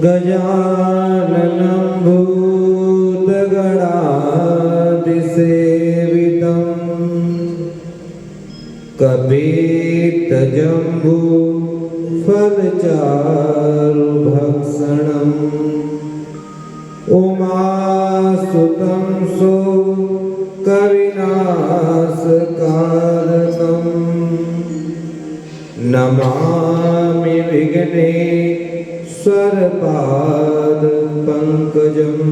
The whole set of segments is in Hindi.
गजाननं भूतगणादिसेवितं कपित्तजम्बूफलचारुभक्षणम् उमासुतं सुकविनाशकारणं नमामि विघ्नेश्वरपादपङ्कजम्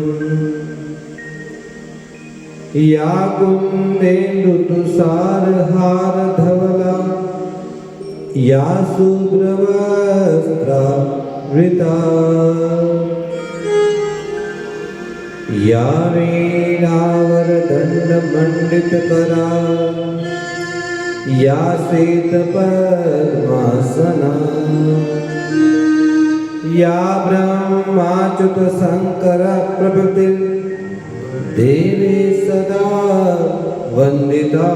या कुन्देन्दुतुषारहारधवला या शूद्रवस्त्रावृता या वीणावरदण्डमण्डितकरा या श्वेतपद्मासना या ब्रह्माच्युतशङ्करप्रभृति देवी सदा वन्दिता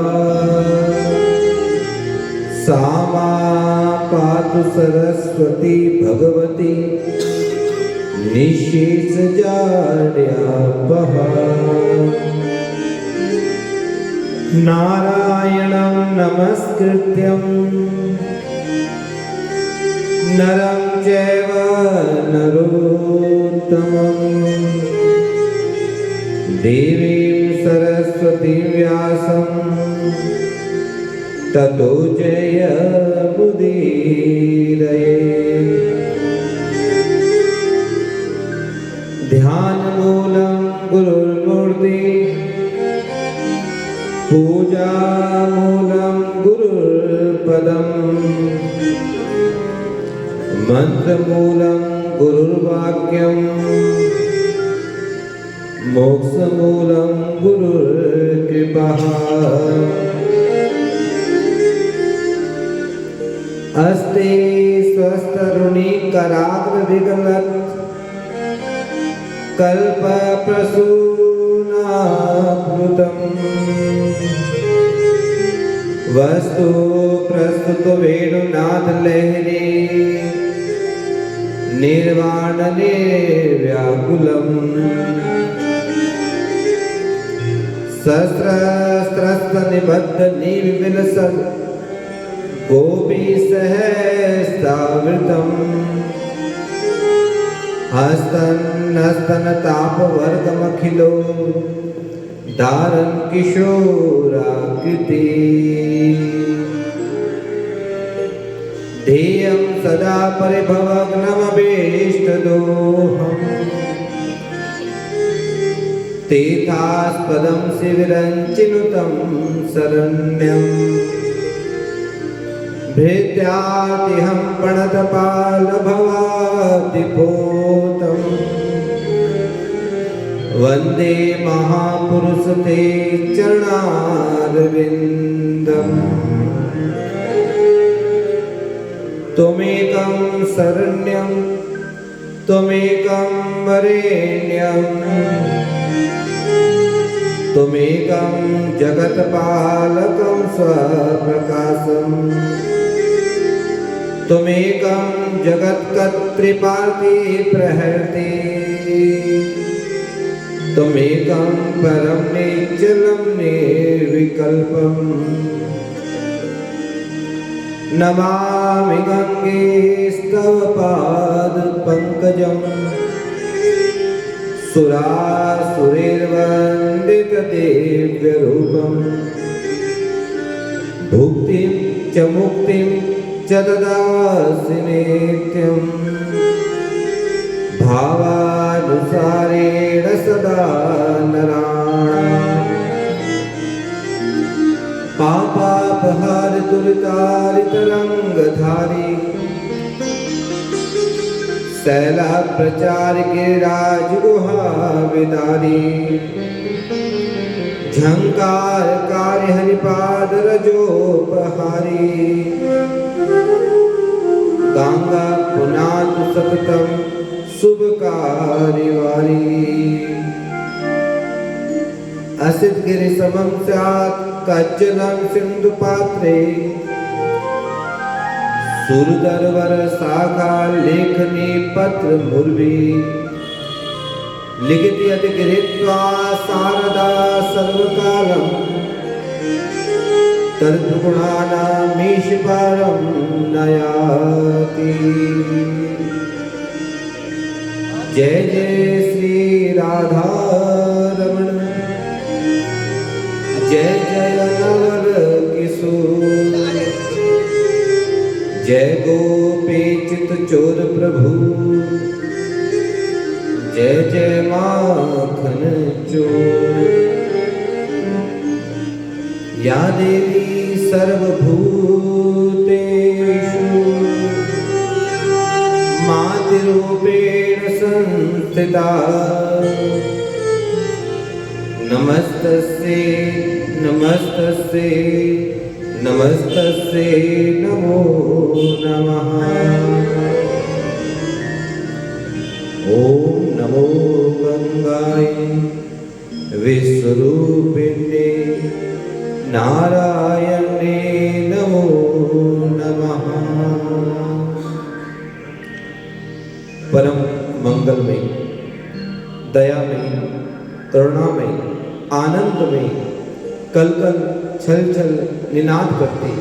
सा मा पातु सरस्वती भगवती निःशेषजाड्यापहा। नारायणं नमस्कृत्यं नरं चैव नरोत्तमं देवीं सरस्वतीं व्यासं ततो जयमुदीरयेत्। ध्यानमूलं गुरुर्मूर्ति पूजामूलं गुरुर्पदं मन्त्रमूलं गुरुर्वाक्यं मोक्षमूलं गुरुर्कृपा। अस्ते स्वस्तरुणीकराग्रविगलत् कल्पप्रसूनाप्लुतम् वस्तु प्रस्तुत वेणुनाथलहरी निर्वाणने व्याकुलम् सहस्रस्त्रस्तनिबद्धनिविलसन् गोपीसहस्रावृतम् हस्तनतापवर्गमखिलो धारन् किशोराकृति ध्येयं सदा परिभवग्नमभीष्टदोहम् तीर्थास्पदं शिविरं चिनुतं शरण्यम् भृत्यातिहं प्रणतपालभवाब्धिपोतम् वन्दे महापुरुष ते चरणारविन्दम्। त्वमेकं शरण्यं त्वमेकं वरेण्यं त्वमेकं जगत्पालकं स्वप्रकाशम् त्वमेकं जगत्कर्तृपार्थिप्रहर्ति त्वमेकं परं निश्चलं निर्विकल्पम् नमामि गंगे स्तव पाद पंकजं सुरासुरैर्वन्दित दिव्य रूपं भुक्तिं च मुक्तिं च ददासि नित्यं भावानुसारेण सदा नराणाम् पापापहार दुरितारितरङ्गधारी शैला प्रचार गिरिराज गुहाविदारी झंकार कार्य हरिपाद रजोपहारी गंगा पुनात सततम शुभ कार्यवारी असित गिरि समम स्यात् कज्जलं सिंधु पात्रे सुरदरवर शाखा लेखनी पत्र मुर्वी लिखित यदि गृहीत्वा शारदा सर्वकालं तद्गुणानामीश पारं नयाति। जय जय श्री राधा रमण जय जय नवल किशोर जय गोपी चित चोर प्रभु जय जय माखन चोर। या देवी सर्वभूतेषु मातृरूपेण संस्थिता नमस्तस्यै नमस्तस्यै नमस्तस्यै नमो नमः। ओम नमो गंगाय विश्वरूपिणे नारायणे नमो नमः। परम मंगलमय दयामय करुणामय आनंदमय कल कल छल छल निनाद करती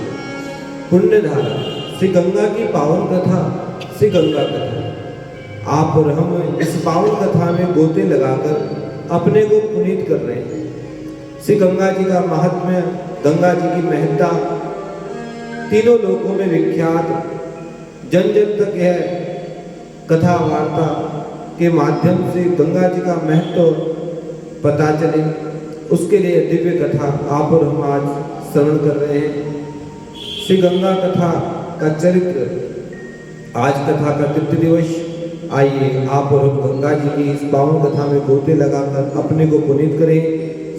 पुण्यधारा श्री गंगा की पावन कथा श्री गंगा कथा। आप और हम इस पावन कथा में गोते लगाकर अपने को पुनीत कर रहे हैं। श्री गंगा जी का महात्म्य गंगा जी की महत्ता तीनों लोकों में विख्यात जन जन तक यह कथा वार्ता के माध्यम से गंगा जी का महत्व पता चले उसके लिए दिव्य कथा आप और हम आज श्रवण कर रहे हैं। श्री गंगा कथा का चरित्र आज कथा का तृतीय दिवस। आइए आप और हम गंगा जी की इस पावन कथा में गोते लगाकर अपने को पुनीत करें,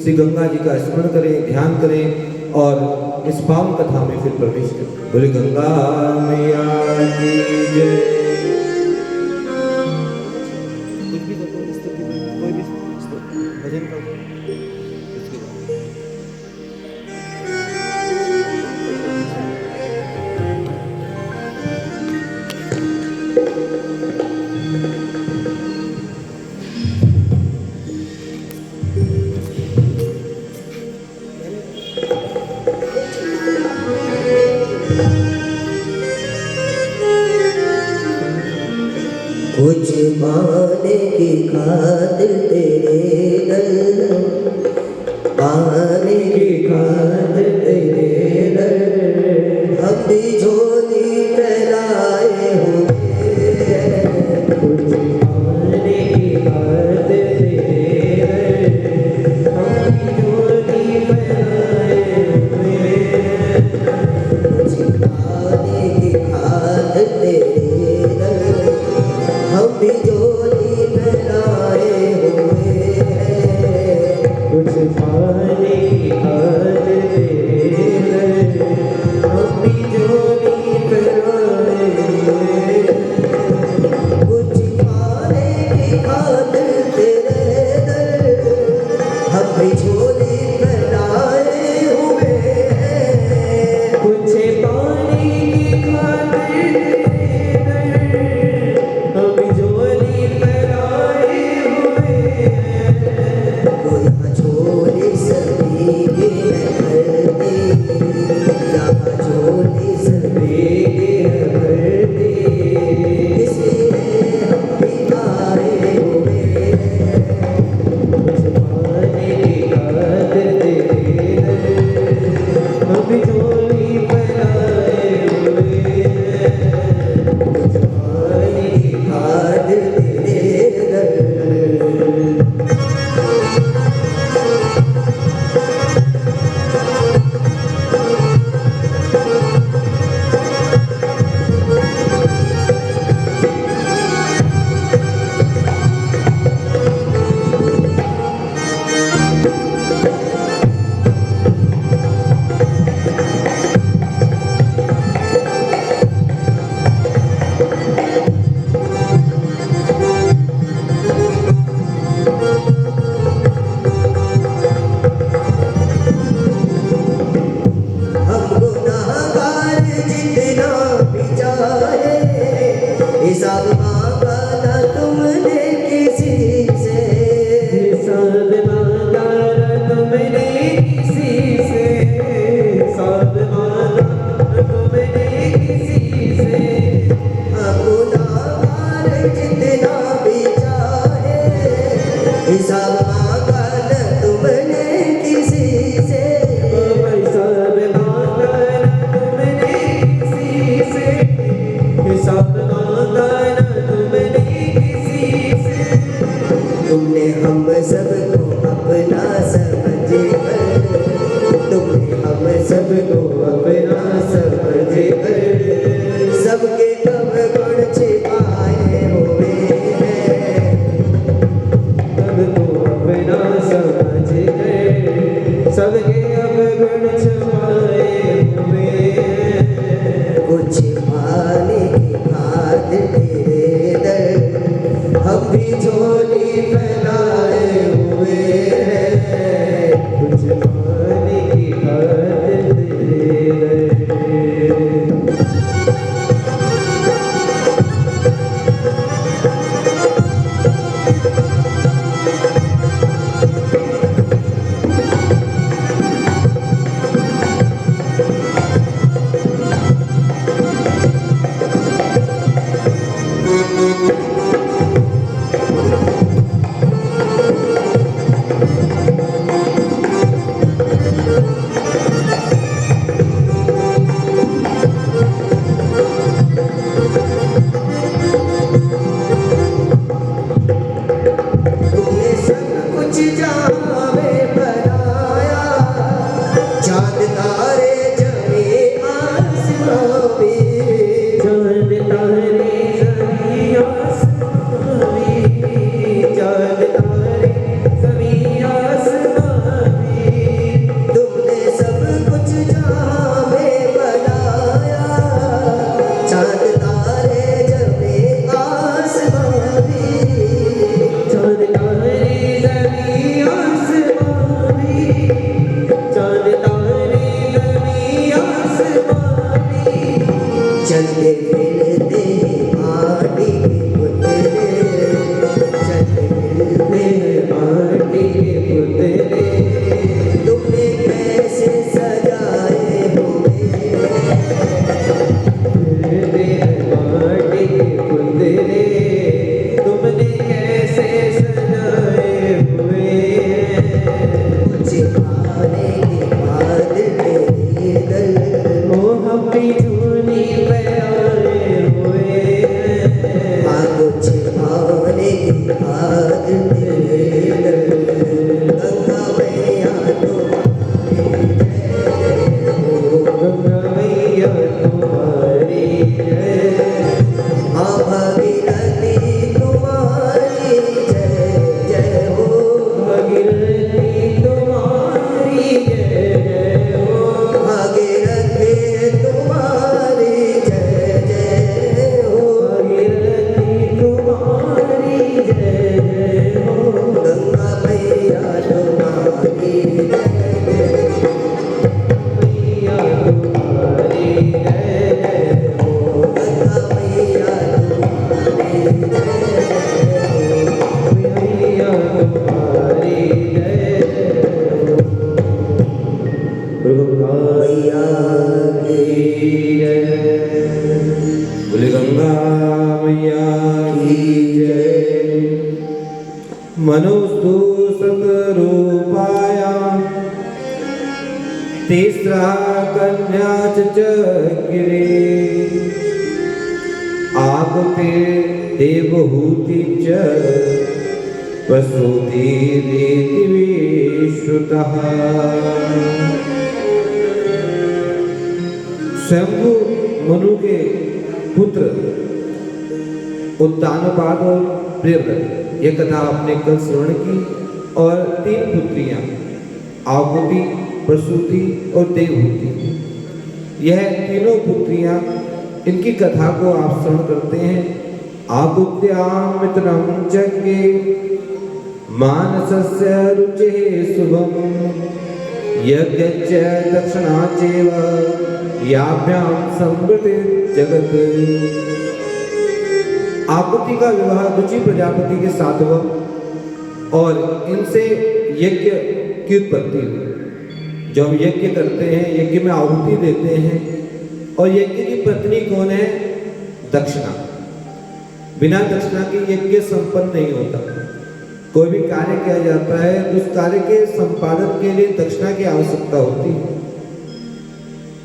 श्री गंगा जी का स्मरण करें, ध्यान करें और इस पावन कथा में फिर प्रवेश करें। बोले गंगा मैया की जय। भजन करो। कुछ पाने की खातिर तेरे दर पाने की खातिर तेरे दर हम भी झोली फैलाए हुए हैं। कुछ पाने की खातिर तेरे दर हम भी झोली फैलाए हुए हैं। कुछ पाने की खातिर तेरे दर हम भी झोली फैलाए हुए हैं। कुछ पाने की खातिर तेरे दर हम भी झोली चलते फिरते माटी के पुतले, चलते फिरते माटी के पुतले, तुमने कैसे सजाए हुए, फिरते माटी के पुतले, तुमने कैसे सजाए हुए, मुझे पाने के बाद तेरे दर ओ हम भी झूली बनाए हुए, मुझे पाने के बाद तेरे दर गंगा मैया तुम्हारी जय, हाँ भागीरथी तुम्हारी जय जय हो, भागीरथी तुम्हारी जय जय हो, भागीरथी तुम्हारी जय जय हो, भागीरथी तुम्हारी जय जय हो, गंगा मैया तुम्हारी जय मैया तुम्हारी जय जय हो, गंगा मैया तुम्हारी जय जय हो, मैया तुम्हारी जय जय हो, मैया की जय, बोले गंगा मैया की जय। मनुस्तु सतरूपाया तीसरा कन्या चगिरे, आगते देवहूति च प्रसूति देवी श्रुतः। शंभु मनु के पुत्र उद्दानपाद और प्रियव्रत, यह कथा आपने कल श्रवण की। और 3 पुत्रियां आहुति, प्रसूति और देवहूति, यह तीनों पुत्रियां, इनकी कथा को आप श्रवण करते हैं। आहुत्यां मित्रं जज्ञे मानसस्य रुचेः शुभम्, यज्ञश्च दक्षिणा चैव याभ्यां संवृते जगत्। आहुति का विवाह रुचि प्रजापति के साथ हुआ और इनसे यज्ञ की उत्पत्ति हुई। जब यज्ञ करते हैं, यज्ञ में आहुति देते हैं, और यज्ञ की पत्नी कौन है? दक्षिणा। बिना दक्षिणा के यज्ञ संपन्न नहीं होता। कोई भी कार्य किया जाता है तो उस कार्य के संपादन के लिए दक्षिणा की आवश्यकता होती है।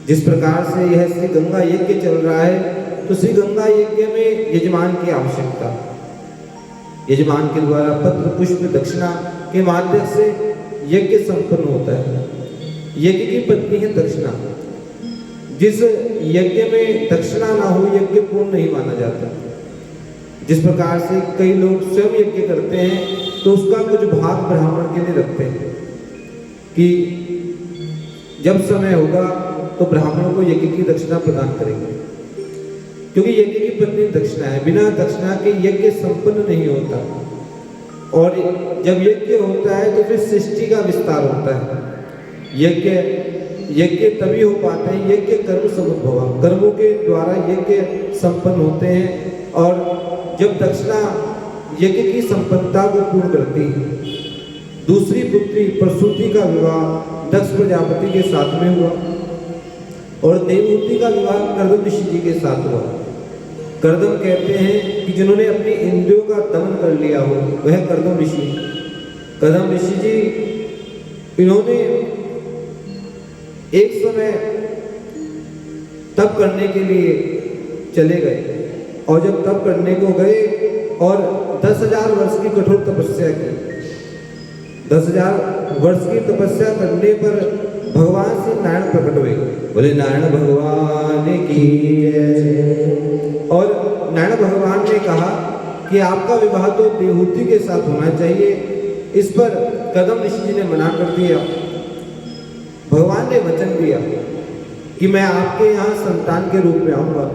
जिस प्रकार से यह श्री गंगा यज्ञ चल रहा है, तो श्री गंगा यज्ञ में यजमान की आवश्यकता, यजमान के द्वारा पत्र पुष्प दक्षिणा के माध्यम से यज्ञ संपन्न होता है। यज्ञ की पत्नी है दक्षिणा। जिस यज्ञ में दक्षिणा ना हो, यज्ञ पूर्ण नहीं माना जाता। जिस प्रकार से कई लोग स्वयं यज्ञ करते हैं तो उसका कुछ भाग ब्राह्मण के लिए रखते हैं कि जब समय होगा तो ब्राह्मणों को यज्ञ की दक्षिणा प्रदान करेंगे, क्योंकि यज्ञ की पत्नी दक्षिणा है। बिना दक्षिणा के यज्ञ संपन्न नहीं होता। और जब यज्ञ होता है तो फिर सृष्टि का विस्तार होता है। यज्ञ तभी हो पाते हैं, यज्ञ कर्म समुद्भव, कर्मों के द्वारा यज्ञ संपन्न होते हैं। और जब दक्षिणा यज्ञ की संपन्नता को पूर्ण करती है। दूसरी पुत्री प्रसूति का विवाह दक्ष प्रजापति के साथ में हुआ और देवहूति का विवाह कर्दम ऋषि जी के साथ हुआ। कर्दम कहते हैं कि जिन्होंने अपनी इंद्रियों का दमन कर लिया हो, वह कर्दम ऋषि। कर्दम ऋषि जी, इन्होंने एक समय तप करने के लिए चले गए, और जब तप करने को गए और 10,000 वर्ष की कठोर तपस्या की। 10,000 वर्ष की तपस्या करने पर भगवान श्री नारायण प्रकट हुए। बोले नारायण भगवान की जय। और नारायण भगवान ने कहा कि आपका विवाह तो देवहूति के साथ होना चाहिए। इस पर कर्दम ऋषि जी ने मना कर दिया। भगवान ने वचन दिया कि मैं आपके यहाँ संतान के रूप में आऊँगा।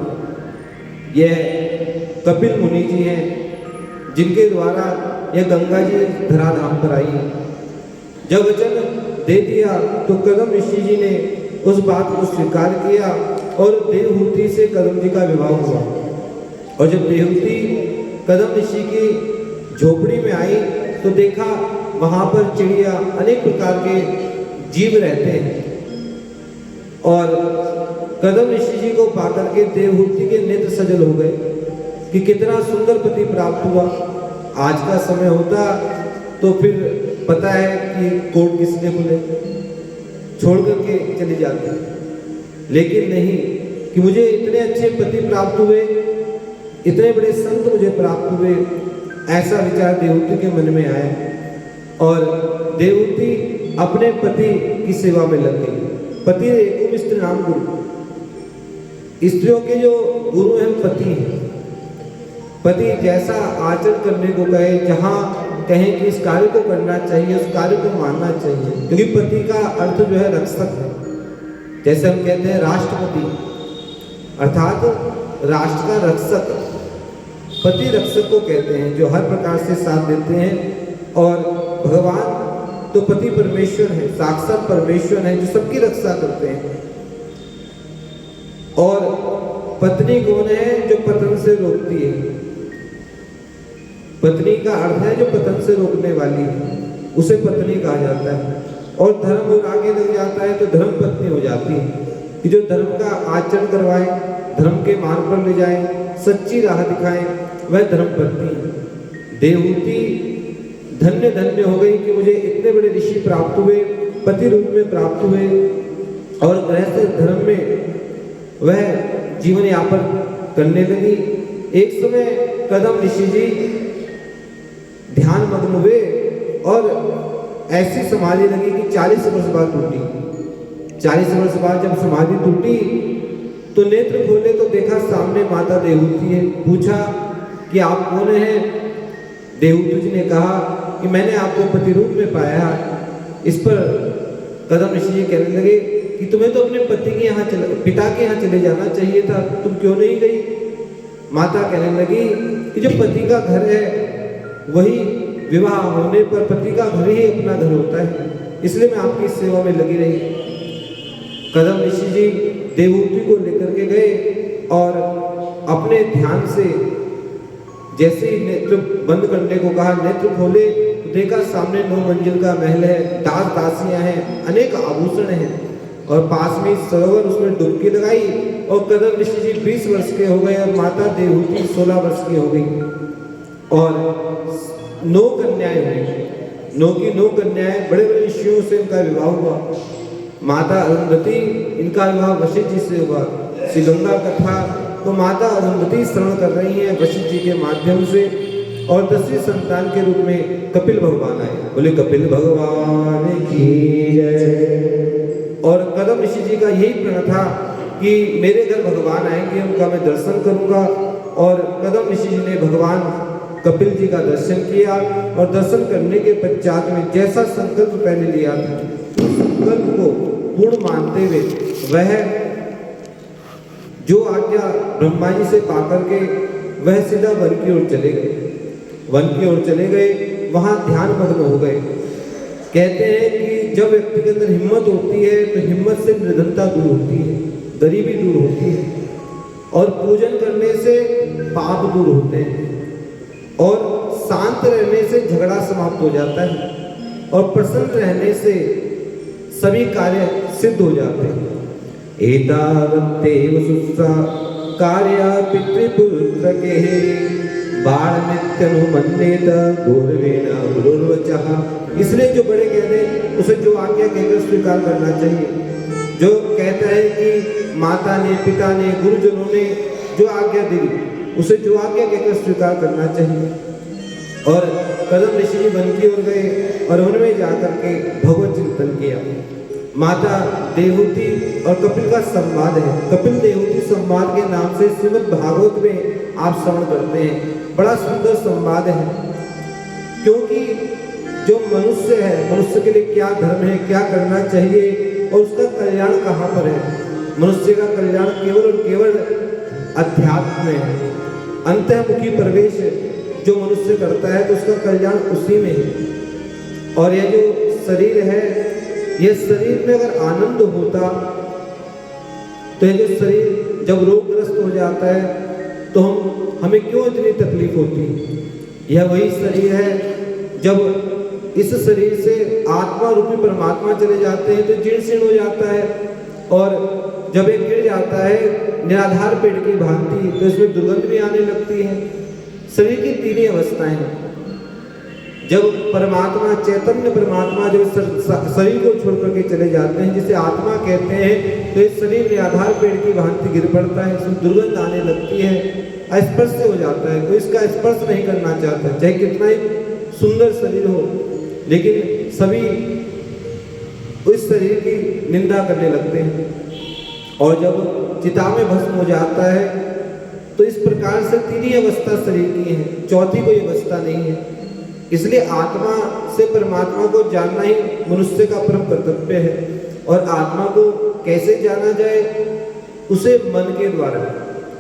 यह कपिल मुनि जी हैं, जिनके द्वारा यह गंगा जी धराधाम पर आई है। जब वचन दे दिया तो कर्दम ऋषि जी ने उस बात को स्वीकार किया और देवहूति से कदम जी का विवाह हुआ। और जब देवहूति कदम ऋषि की झोपड़ी में आई तो देखा वहां पर चिड़िया, अनेक प्रकार के जीव रहते हैं। और कदम ऋषि जी को पाकर के देवहूति के नेत्र सजल हो गए कि कितना सुंदर पति प्राप्त हुआ। आज का समय होता तो फिर पता है कि कोर्ट किसने खुले, छोड़ करके चली जाती, लेकिन नहीं कि मुझे इतने अच्छे पति प्राप्त हुए, इतने बड़े संत मुझे प्राप्त हुए, ऐसा विचार देवहूति के मन में आया। और देवहूति अपने पति की सेवा में लग गई। पति एकुम स्त्री नाम गुरु, स्त्रियों के जो गुरु हैं पति हैं। पति जैसा आचरण करने को कहे, जहाँ कहें कि इस कार्य को करना चाहिए, उस कार्य को मानना चाहिए, क्योंकि पति का अर्थ जो है रक्षक है। जैसे हम कहते हैं राष्ट्रपति, अर्थात राष्ट्र का रक्षक, पति रक्षक को कहते हैं, जो हर प्रकार से साथ देते हैं। और भगवान तो पति परमेश्वर है, साक्षात परमेश्वर है, जो सबकी रक्षा करते हैं। और पत्नी कौन है? जो पतन से रोकती है। पत्नी का अर्थ है जो पतन से रोकने वाली है, उसे पत्नी कहा जाता है। और धर्म और आगे लग जाता है तो धर्म पत्नी हो जाती है, कि जो धर्म का आचरण करवाए, धर्म के मार्ग पर ले जाए, सच्ची राह दिखाए, वह धर्म पत्नी है। देवहूति धन्य धन्य हो गई कि मुझे इतने बड़े ऋषि प्राप्त हुए, पति रूप में प्राप्त हुए, और गृहस्थ धर्म में वह जीवन यापन करने लगी। एक समय कदम ऋषि जी ध्यान मग्न हुए और ऐसी समाधि लगी कि 40 वर्ष बाद टूटी। 40 वर्ष बाद जब समाधि टूटी तो नेत्र खोले तो देखा सामने माता देवहूति है। पूछा कि आप कौन हैं? देवहूति जी ने कहा कि मैंने आपको पति रूप में पाया। इस पर कदम ऋषि जी कहने लगे कि तुम्हें तो अपने पति के यहाँ पिता के यहाँ चले जाना चाहिए था, तुम क्यों नहीं गई? माता कहने लगी कि जो पति का घर है वही विवाह होने पर पति का घर ही अपना घर होता है, इसलिए मैं आपकी सेवा में लगी रही। कदम ऋषि जी देवहूति को लेकर के गए और अपने ध्यान से जैसे ही नेत्र बंद करने को कहा, नेत्र खोले तो देखा सामने 9 मंजिल का महल है, दास दासियां हैं, अनेक आभूषण हैं, और पास में सरोवर, उसमें डुबकी लगाई। और कदम ऋषि जी 20 वर्ष के हो गए और माता देवहूति 16 वर्ष की हो गई। और 9 कन्याएं हुई, 9 की 9 कन्याएं, बड़े बड़े ऋषियों से इनका विवाह हुआ। माता अरुंधति, इनका विवाह वशिष्ठ जी से हुआ। श्री गंगा कथा तो माता अरुंधति श्रवण कर रही हैं वशिष्ठ जी के माध्यम से। और 10वीं संतान के रूप में कपिल भगवान आए। बोले कपिल भगवान की जय। और कदम ऋषि जी का यही प्रण था कि मेरे घर भगवान आएंगे, उनका मैं दर्शन करूंगा। और कदम ऋषि जी ने भगवान कपिल जी का दर्शन किया, और दर्शन करने के पश्चात में जैसा संकल्प पहले लिया था, उस संकल्प को पूर्ण मानते हुए वह जो आज्ञा ब्रह्मा जी से पाकर के वह सीधा वन की ओर चले गए। वन की ओर चले गए, वहां ध्यान मग्न हो गए। कहते हैं कि जब व्यक्ति के अंदर हिम्मत होती है तो हिम्मत से निर्धनता दूर होती है, गरीबी दूर होती है, और पूजन करने से पाप दूर होते हैं, और शांत रहने से झगड़ा समाप्त हो जाता है, और प्रसन्न रहने से सभी कार्य सिद्ध हो जाते हैं। एतावत्तेव सुस्सा कार्य पितृपुत्र के बाण नित्यनुमन्येत गौरवेण गुरुर्वचः। इसलिए जो बड़े कहते हैं उसे जो आज्ञा कहकर स्वीकार करना चाहिए। जो कहता है कि माता ने, पिता ने, गुरुजनों ने जो आज्ञा दी उसे जो आज्ञा कहकर स्वीकार करना चाहिए। और कदम ऋषि जी वन की ओर गए और वन में जाकर के भगवत चिंतन किया। माता देवहूति और कपिल का संवाद है। कपिल देवहूति संवाद के नाम से श्रीमद् भागवत में आप श्रवण करते हैं। बड़ा सुंदर संवाद है, क्योंकि जो मनुष्य है, मनुष्य के लिए क्या धर्म है, क्या करना चाहिए, और उसका कल्याण कहाँ पर है। मनुष्य का कल्याण केवल और केवल अध्यात्म में है। अंतर्मुखी प्रवेश जो मनुष्य करता है तो उसका कल्याण उसी में है। और यह जो शरीर है, यह शरीर में अगर आनंद होता तो ये जो शरीर जब रोगग्रस्त हो जाता है तो हमें क्यों इतनी तकलीफ होती है? यह वही शरीर है, जब इस शरीर से आत्मा रूपी परमात्मा चले जाते हैं तो जीर्ण शीर्ण हो जाता है, और जब एक गिर जाता है निराधार पेड़ की भांति तो इसमें दुर्गंध भी आने लगती है। शरीर की तीन ही अवस्थाएं हैं। जब परमात्मा चैतन्य परमात्मा जो शरीर को छोड़ करके चले जाते हैं, जिसे आत्मा कहते हैं, तो इस शरीर निराधार पेड़ की भांति गिर पड़ता है, इसमें दुर्गंध आने लगती है, अस्पर्श हो जाता है, कोई इसका स्पर्श नहीं करना चाहता, चाहे कितना ही सुंदर शरीर हो, लेकिन सभी उस शरीर की निंदा करने लगते हैं। और जब चिता में भस्म हो जाता है तो इस प्रकार से तीन ही अवस्था शरीर की है, चौथी कोई अवस्था नहीं है। इसलिए आत्मा से परमात्मा को जानना ही मनुष्य का परम कर्तव्य है। और आत्मा को कैसे जाना जाए? उसे मन के द्वारा,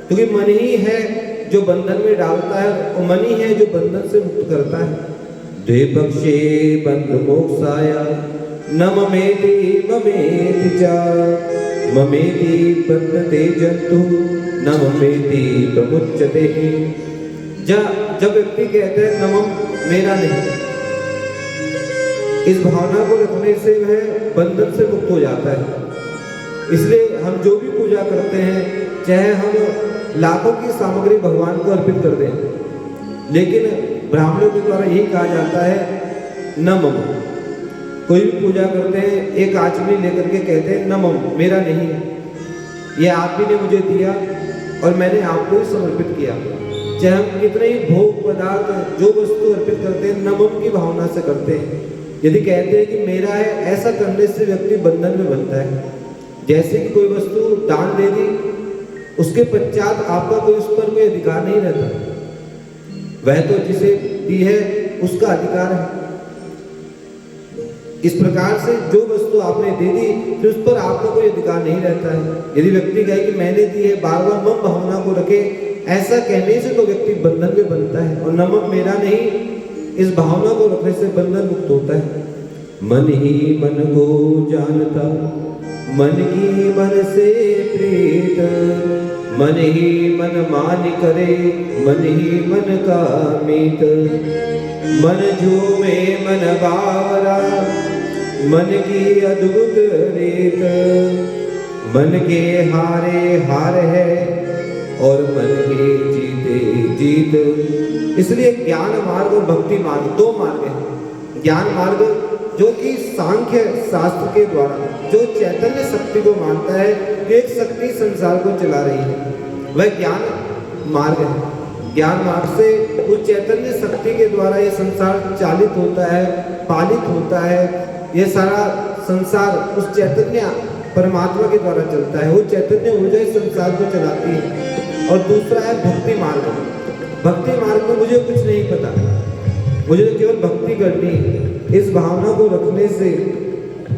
क्योंकि मन ही है जो बंधन में डालता है और मन ही है जो बंधन से मुक्त करता है। द्विपक्षे बंध मोक्षाय न ममेति ममेति च ममेति बद्धते जंतु न ममेति प्रमुच्यते। जब व्यक्ति कहते हैं नमम मेरा नहीं, इस भावना को रखने से वह बंधन से मुक्त हो जाता है। इसलिए हम जो भी पूजा करते हैं, चाहे हम लाखों की सामग्री भगवान को अर्पित कर दें, लेकिन ब्राह्मणों के द्वारा यही कहा जाता है नमम। कोई भी पूजा करते हैं एक आचमनी लेकर के कहते हैं नमम मेरा नहीं है, ये आप ही ने मुझे दिया और मैंने आपको ही समर्पित किया। चाहे हम कितने ही भोग पदार्थ जो वस्तु अर्पित करते हैं नमम की भावना से करते हैं। यदि कहते हैं कि मेरा है, ऐसा करने से व्यक्ति बंधन में बनता है। जैसे कि कोई वस्तु दान दे दी, उसके पश्चात आपका कोई उस पर कोई अधिकार नहीं रहता, वह तो जिसे दी है उसका अधिकार है। इस प्रकार से जो वस्तु आपने दे दी फिर उस पर आपका कोई अधिकार नहीं रहता है। यदि व्यक्ति कहे कि मैंने दी है, बार बार मम भावना को रखे, ऐसा कहने से तो व्यक्ति बंधन में बनता है। और नमम मेरा नहीं, इस भावना को रखने से बंधन मुक्त होता है। मन ही मन को जानता, मन की मन से प्रीत, मन ही मन मान करे, मन ही मन का मीत। मन झूमे मन बावरा, मन की अद्भुत रीत, मन के हारे हार है और मन के जीते जीत। इसलिए ज्ञान मार्ग और भक्ति मार्ग दो मार्ग हैं। ज्ञान मार्ग जो कि सांख्य शास्त्र के द्वारा जो चैतन्य शक्ति को मानता है कि एक शक्ति संसार को चला रही है, वह ज्ञान मार्ग है। ज्ञान मार्ग से उस चैतन्य शक्ति के द्वारा ये संसार चालित होता है, पालित होता है। ये सारा संसार उस चैतन्य परमात्मा के द्वारा चलता है। वो चैतन्य ऊर्जा इस संसार को चलाती है। और दूसरा है भक्ति मार्ग। भक्ति मार्ग में मुझे कुछ नहीं पता, मुझे तो केवल भक्ति करनी है। इस भावना को रखने से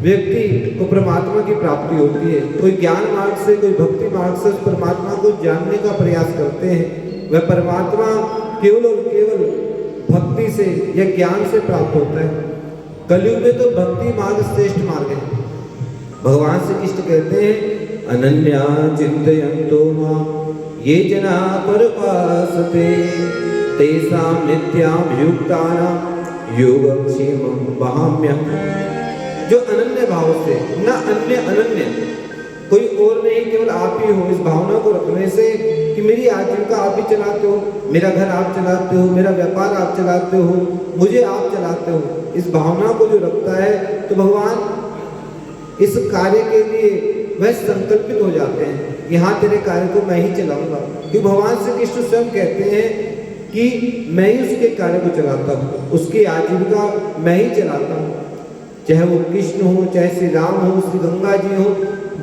व्यक्ति को परमात्मा की प्राप्ति होती है। कोई ज्ञान मार्ग से, कोई भक्ति मार्ग से उस परमात्मा को जानने का प्रयास करते हैं, वह परमात्मा केवल और केवल भक्ति से या ज्ञान से प्राप्त होता है। कलयुग में तो भक्ति मार्ग श्रेष्ठ मार्ग है। भगवान श्री कृष्ण कहते हैं अनन्या चिंतयन्तो मां ये जना परपासते तेषां नित्याभियुक्तानां योगक्षेमं वहाम्यहम्। जो अनन्य भाव से, न अन्य अनन्य, कोई और नहीं, केवल आप ही हो। इस भावना को रखने से कि मेरी आजीविका आप ही चलाते हो, मेरा घर आप चलाते हो, मेरा व्यापार आप चलाते हो, मुझे आप चलाते हो, इस भावना को जो रखता है तो भगवान इस कार्य के लिए वह संकल्पित हो जाते हैं। यहाँ तेरे कार्य को मैं ही चलाऊंगा, क्योंकि भगवान श्री कृष्ण स्वयं कहते हैं कि मैं ही उसके कार्य को चलाता हूँ, उसकी आजीविका मैं ही चलाता हूँ। चाहे वो कृष्ण हो, चाहे श्री राम हो, श्री गंगा जी हो,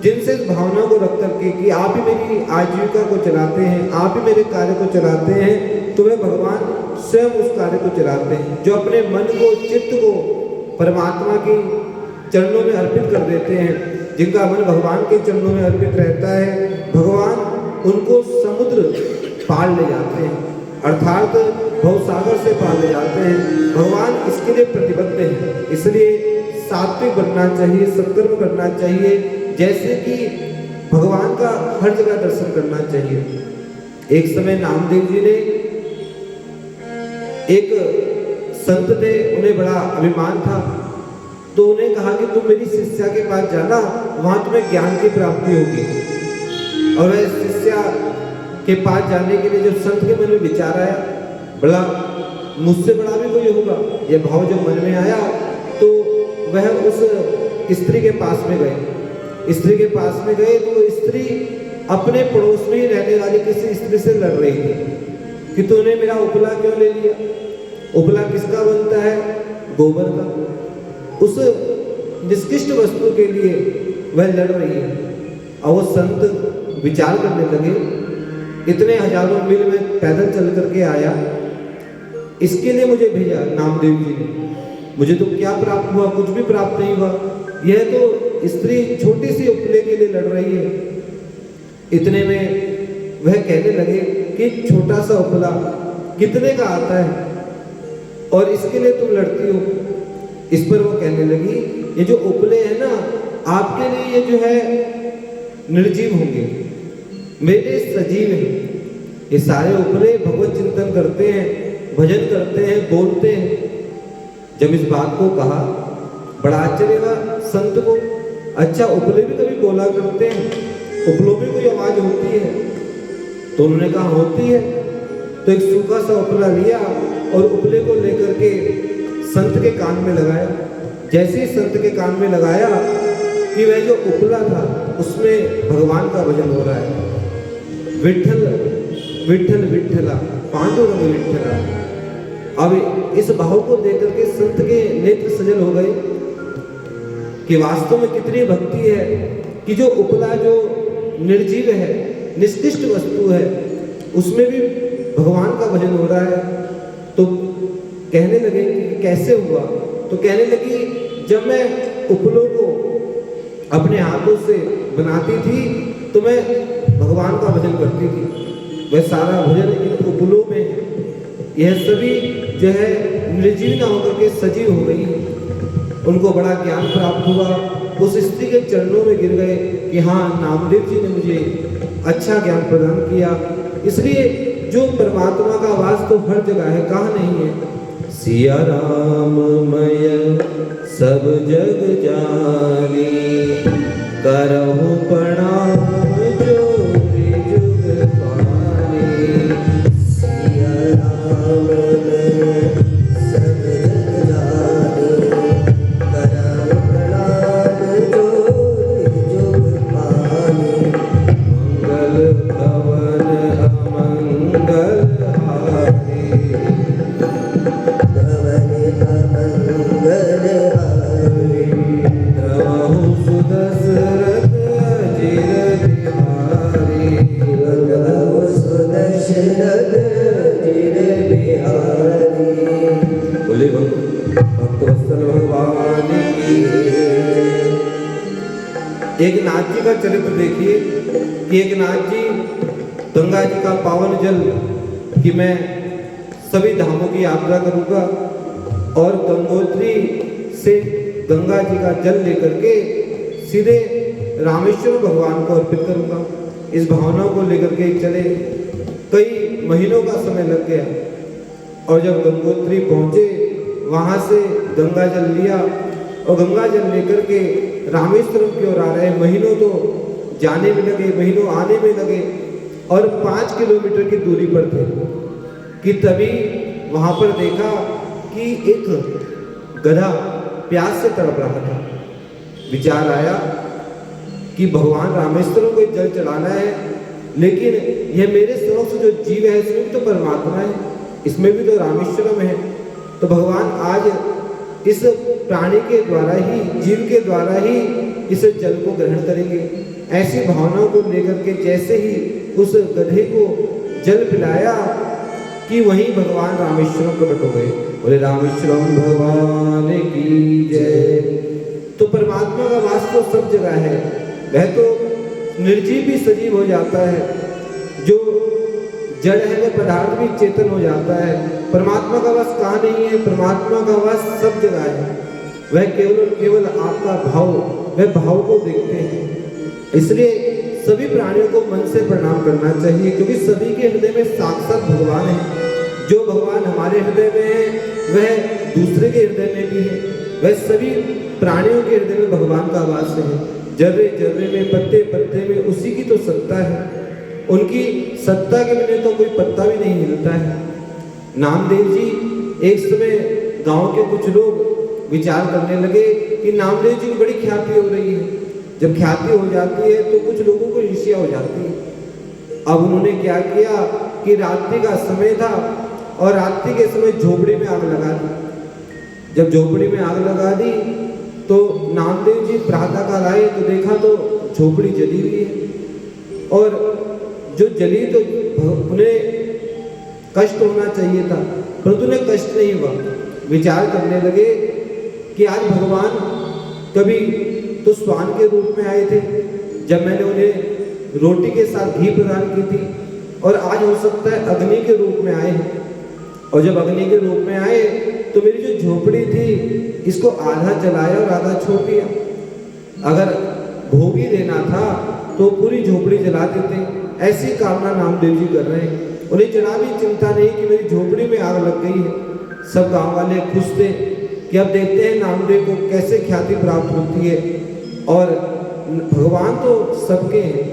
जिनसे इस भावना को रख करके कि आप ही मेरी आजीविका को चलाते हैं, आप ही मेरे कार्य को चलाते हैं, तो वे भगवान स्वयं उस कार्य को चलाते हैं। जो अपने मन को, चित्त को परमात्मा के चरणों में अर्पित कर देते हैं, जिनका मन भगवान के चरणों में अर्पित रहता है, भगवान उनको समुद्र पार ले जाते हैं, अर्थात भवसागर से पार ले जाते हैं। भगवान इसके लिए प्रतिबद्ध हैं। इसलिए सात्विक बनना चाहिए, सत्कर्म करना चाहिए। जैसे कि भगवान का हर जगह दर्शन करना चाहिए। एक समय नामदेव जी ने, एक संत थे, उन्हें बड़ा अभिमान था, तो उन्हें कहा कि तुम मेरी शिष्या के पास जाना, वहां तुम्हें ज्ञान की प्राप्ति होगी। और वह शिष्या के पास जाने के लिए जब संत के मन में विचार आया, बड़ा मुझसे बड़ा भी कोई होगा, यह भाव जब मन में आया तो वह उस स्त्री के पास में गए। स्त्री के पास में गए तो स्त्री अपने पड़ोस में ही रहने वाली किसी स्त्री से लड़ रही थी कि तूने मेरा उपला क्यों ले लिया। उपला किसका बनता है? गोबर का। उस निष्कृष्ट वस्तु के लिए वह लड़ रही है। और वो संत विचार करने लगे, इतने हजारों मील में पैदल चल करके आया, इसके लिए मुझे भेजा नामदेव जी ने, मुझे तो क्या प्राप्त हुआ? कुछ भी प्राप्त नहीं हुआ। यह तो स्त्री छोटी सी उपले के लिए लड़ रही है। इतने में वह कहने लगे कि छोटा सा उपला कितने का आता है और इसके लिए तुम लड़ती हो। इस पर वो कहने लगी, ये जो उपले हैं ना, आपके लिए ये जो है निर्जीव होंगे, मेरे सजीव हैं। ये सारे उपले भगवत चिंतन करते हैं, भजन करते हैं, बोलते हैं। जब इस बात को कहा, बड़ा आश्चर्य हुआ संत को। अच्छा, उपले भी कभी बोला करते हैं? उपलों में कोई आवाज होती है? तो उन्होंने कहा होती है। तो एक सूखा सा उपला लिया और उपले को लेकर के संत के कान में लगाया। जैसे ही संत के कान में लगाया कि वह जो उपला था उसमें भगवान का भजन हो रहा है, विठ्ठल विठ्ठल विठ्ठला पांडुरंग विठ्ठला। अब इस भाव को देख करके संत के नेत्र सजल हो गए कि वास्तव में कितनी भक्ति है कि जो उपला, जो निर्जीव है, निष्कृष्ट वस्तु है, उसमें भी भगवान का भजन हो रहा है। तो कहने लगे कि कैसे हुआ? तो कहने लगी, जब मैं उपलों को अपने हाथों से बनाती थी तो मैं भगवान का भजन करती थी। वह सारा भजन इन उपलों में है। यह सभी जो है निर्जीव ना होकर के सजीव हो गई। उनको बड़ा ज्ञान प्राप्त हुआ, उस स्त्री के चरणों में गिर गए कि हाँ, नामदेव जी ने मुझे अच्छा ज्ञान प्रदान किया। इसलिए जो परमात्मा का वास तो हर जगह है, कहाँ नहीं है। सिया राम मय सब जग जानी, करहु प्रणाम जोरि जुग पानी। सिया राम मय सब जग जानी, करहु प्रणाम जोरि जुग पानी। मंगल भवन अमंगल हारी, भवन अमंगल हारी। द्रवहु सुदशरथ अजिर बिहारी। द्रवहु सुदशरथ अजिर बिहारी। बोले भक्तवत्सल भगवान की। एक नाथ जी का चरित्र देखिए कि एक नाथ जी गंगा जी का पावन जल कि मैं सभी धामों की यात्रा करूंगा और गंगोत्री से गंगा जी का जल लेकर के सीधे रामेश्वर भगवान को अर्पित करूंगा। इस भावना को लेकर के चले। कई महीनों का समय लग गया और जब गंगोत्री पहुंचे, वहां से गंगा जल लिया और गंगा जल लेकर के रामेश्वरम की ओर आ रहे। महीनों तो जाने में लगे, महीनों आने में लगे और 5 किलोमीटर की दूरी पर थे कि तभी वहां पर देखा कि एक गधा प्यास से तड़प रहा था। विचार आया कि भगवान रामेश्वरम को जल चढ़ाना है, लेकिन यह मेरे समक्ष जो जीव है इसमें भी तो परमात्मा है, इसमें भी तो रामेश्वरम है। तो भगवान आज इस प्राणी के द्वारा ही, जीव के द्वारा ही इस जल को ग्रहण करेंगे। ऐसी भावनाओं को लेकर के जैसे ही उस गधे को जल पिलाया कि वहीं भगवान रामेश्वरम प्रकट हो गए। बोले रामेश्वरम भगवान की जय। तो परमात्मा का वास तो सब जगह है। वह तो निर्जीव भी सजीव हो जाता है, जो जड़ है वह पदार्थ भी चेतन हो जाता है। परमात्मा का वास कहाँ नहीं है? परमात्मा का वास सब जगह है। वह केवल और केवल आपका भाव, वह भाव को देखते हैं। इसलिए सभी प्राणियों को मन से प्रणाम करना चाहिए, क्योंकि सभी के हृदय में साक्षात भगवान है। जो भगवान हमारे हृदय में है वह दूसरे के हृदय में भी है। वह सभी प्राणियों के हृदय में भगवान का वास है। जर्रे जर्रे में, पत्ते पत्ते में उसी की तो सत्ता है। उनकी सत्ता के बिना तो कोई पत्ता भी नहीं हिलता है। नामदेव जी एक समय गांव के कुछ लोग विचार करने लगे कि नामदेव जी की बड़ी ख्याति हो रही है। जब ख्याति हो जाती है तो कुछ लोगों को ईर्ष्या हो जाती है। अब उन्होंने क्या किया कि रात्रि का समय था और रात्रि के समय झोपड़ी में आग लगा दी। जब झोपड़ी में आग लगा दी तो नामदेव जी प्रातःकाल आए तो देखा तो झोपड़ी जली हुई है, और जो जली तो उन्हें कष्ट होना चाहिए था, परंतु उन्हें कष्ट नहीं हुआ। विचार करने लगे कि आज भगवान कभी तो स्वान के रूप में आए थे जब मैंने उन्हें रोटी के साथ घी प्रदान की थी, और आज हो सकता है अग्नि के रूप में आए हैं, और जब अग्नि के रूप में आए तो मेरी जो झोपड़ी थी इसको आधा जलाया और आधा छोड़ दिया। अगर भोग ही देना था तो पूरी झोपड़ी जला देते। ऐसी कामना नामदेव जी कर रहे हैं। उन्हें जरा भी चिंता नहीं कि मेरी झोपड़ी में आग लग गई है। सब गांव वाले खुश थे कि अब देखते हैं नामदेव को कैसे ख्याति प्राप्त होती है। और भगवान तो सबके हैं।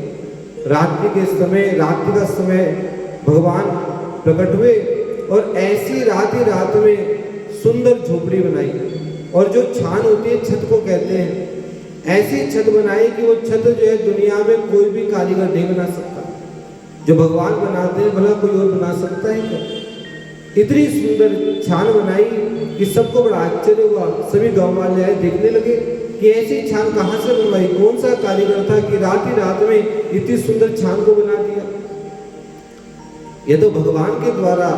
रात्रि का समय भगवान प्रकट हुए और ऐसी रात ही रात में सुंदर झोपड़ी बनाई, और जो छान होती है छत को कहते हैं, ऐसी छत बनाई कि वो छत जो है दुनिया में कोई भी कारीगर नहीं बना सकता। जो भगवान बनाते हैं भला कोई और बना सकता है क्या? इतनी सुंदर छान बनाई कि सबको बड़ा आश्चर्य हुआ। सभी गांव वाले आए, देखने लगे कि ऐसी छान कहाँ से बनवाई, कौन सा कारीगर था कि रात ही रात में इतनी सुंदर छान को बना दिया। यह तो भगवान के द्वारा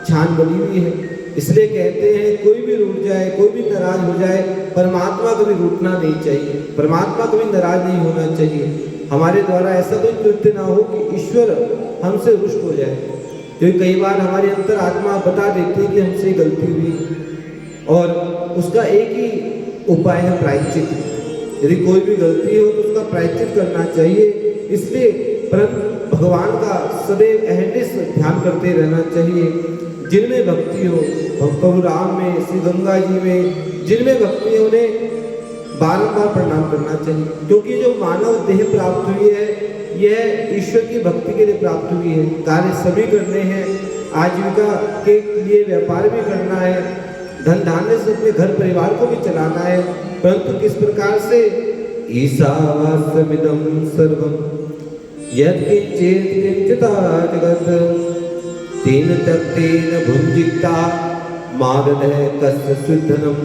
छान बनी हुई है। इसलिए कहते हैं कोई भी रूठ जाए, कोई भी नाराज हो जाए, परमात्मा कभी रूठना नहीं चाहिए, परमात्मा कभी नाराज नहीं होना चाहिए। हमारे द्वारा ऐसा कोई कृत्य ना हो कि ईश्वर हमसे रुष्ट हो जाए। क्योंकि कई बार हमारी अंतर आत्मा बता देती है कि हमसे गलती हुई, और उसका एक ही उपाय है प्रायश्चित। यदि कोई भी गलती हो तो उसका प्रायश्चित करना चाहिए। इसलिए परम भगवान का सदैव अहनिश ध्यान करते रहना चाहिए। जिनमें भक्ति हो, प्रभु राम में, श्री गंगा जी में जिनमें भक्ति है उन्हें बारंबार प्रणाम करना चाहिए। क्योंकि जो मानव देह प्राप्त हुई है यह ईश्वर की भक्ति के लिए प्राप्त हुई है। कार्य सभी करने हैं, आजीविका के लिए व्यापार भी करना है, धन धान्य से अपने घर परिवार को भी चलाना है, परंतु किस प्रकार से? ईशावास्यमिदं सर्वं यत्किंचित् किंचिता जगत् तेन तत्तेन भुञ्जीता माददः कस्य सुधनम्।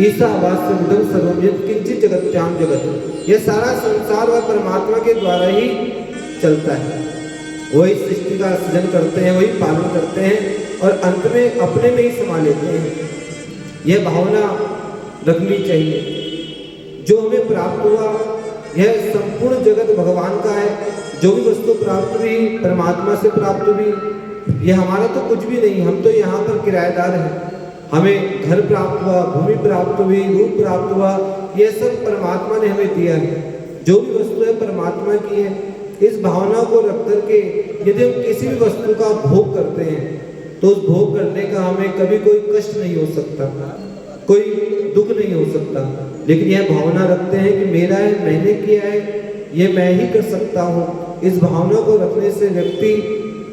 ईशावास्यमिदं सर्वं यत्किंचित् जगत्यां जगत्। यह सारा संसार वह परमात्मा के द्वारा ही चलता है। वही सृष्टि का सृजन करते हैं, वही पालन करते हैं, और अंत में अपने में ही समा लेते हैं। यह भावना रखनी चाहिए। जो हमें प्राप्त हुआ यह संपूर्ण जगत भगवान का है। जो भी वस्तु प्राप्त हुई परमात्मा से प्राप्त हुई। यह हमारा तो कुछ भी नहीं, हम तो यहाँ पर किराएदार हैं। हमें घर प्राप्त हुआ, भूमि प्राप्त हुई, रूप प्राप्त हुआ, यह सब परमात्मा ने हमें दिया है। जो भी वस्तु है परमात्मा की है। इस भावना को रख करके यदि हम किसी भी वस्तु का भोग करते हैं तो उस भोग करने का हमें कभी कोई कष्ट नहीं हो सकता, कोई दुख नहीं हो सकता। लेकिन यह भावना रखते हैं कि मेरा है, मैंने किया है, ये मैं ही कर सकता हूँ। इस भावना को रखने से व्यक्ति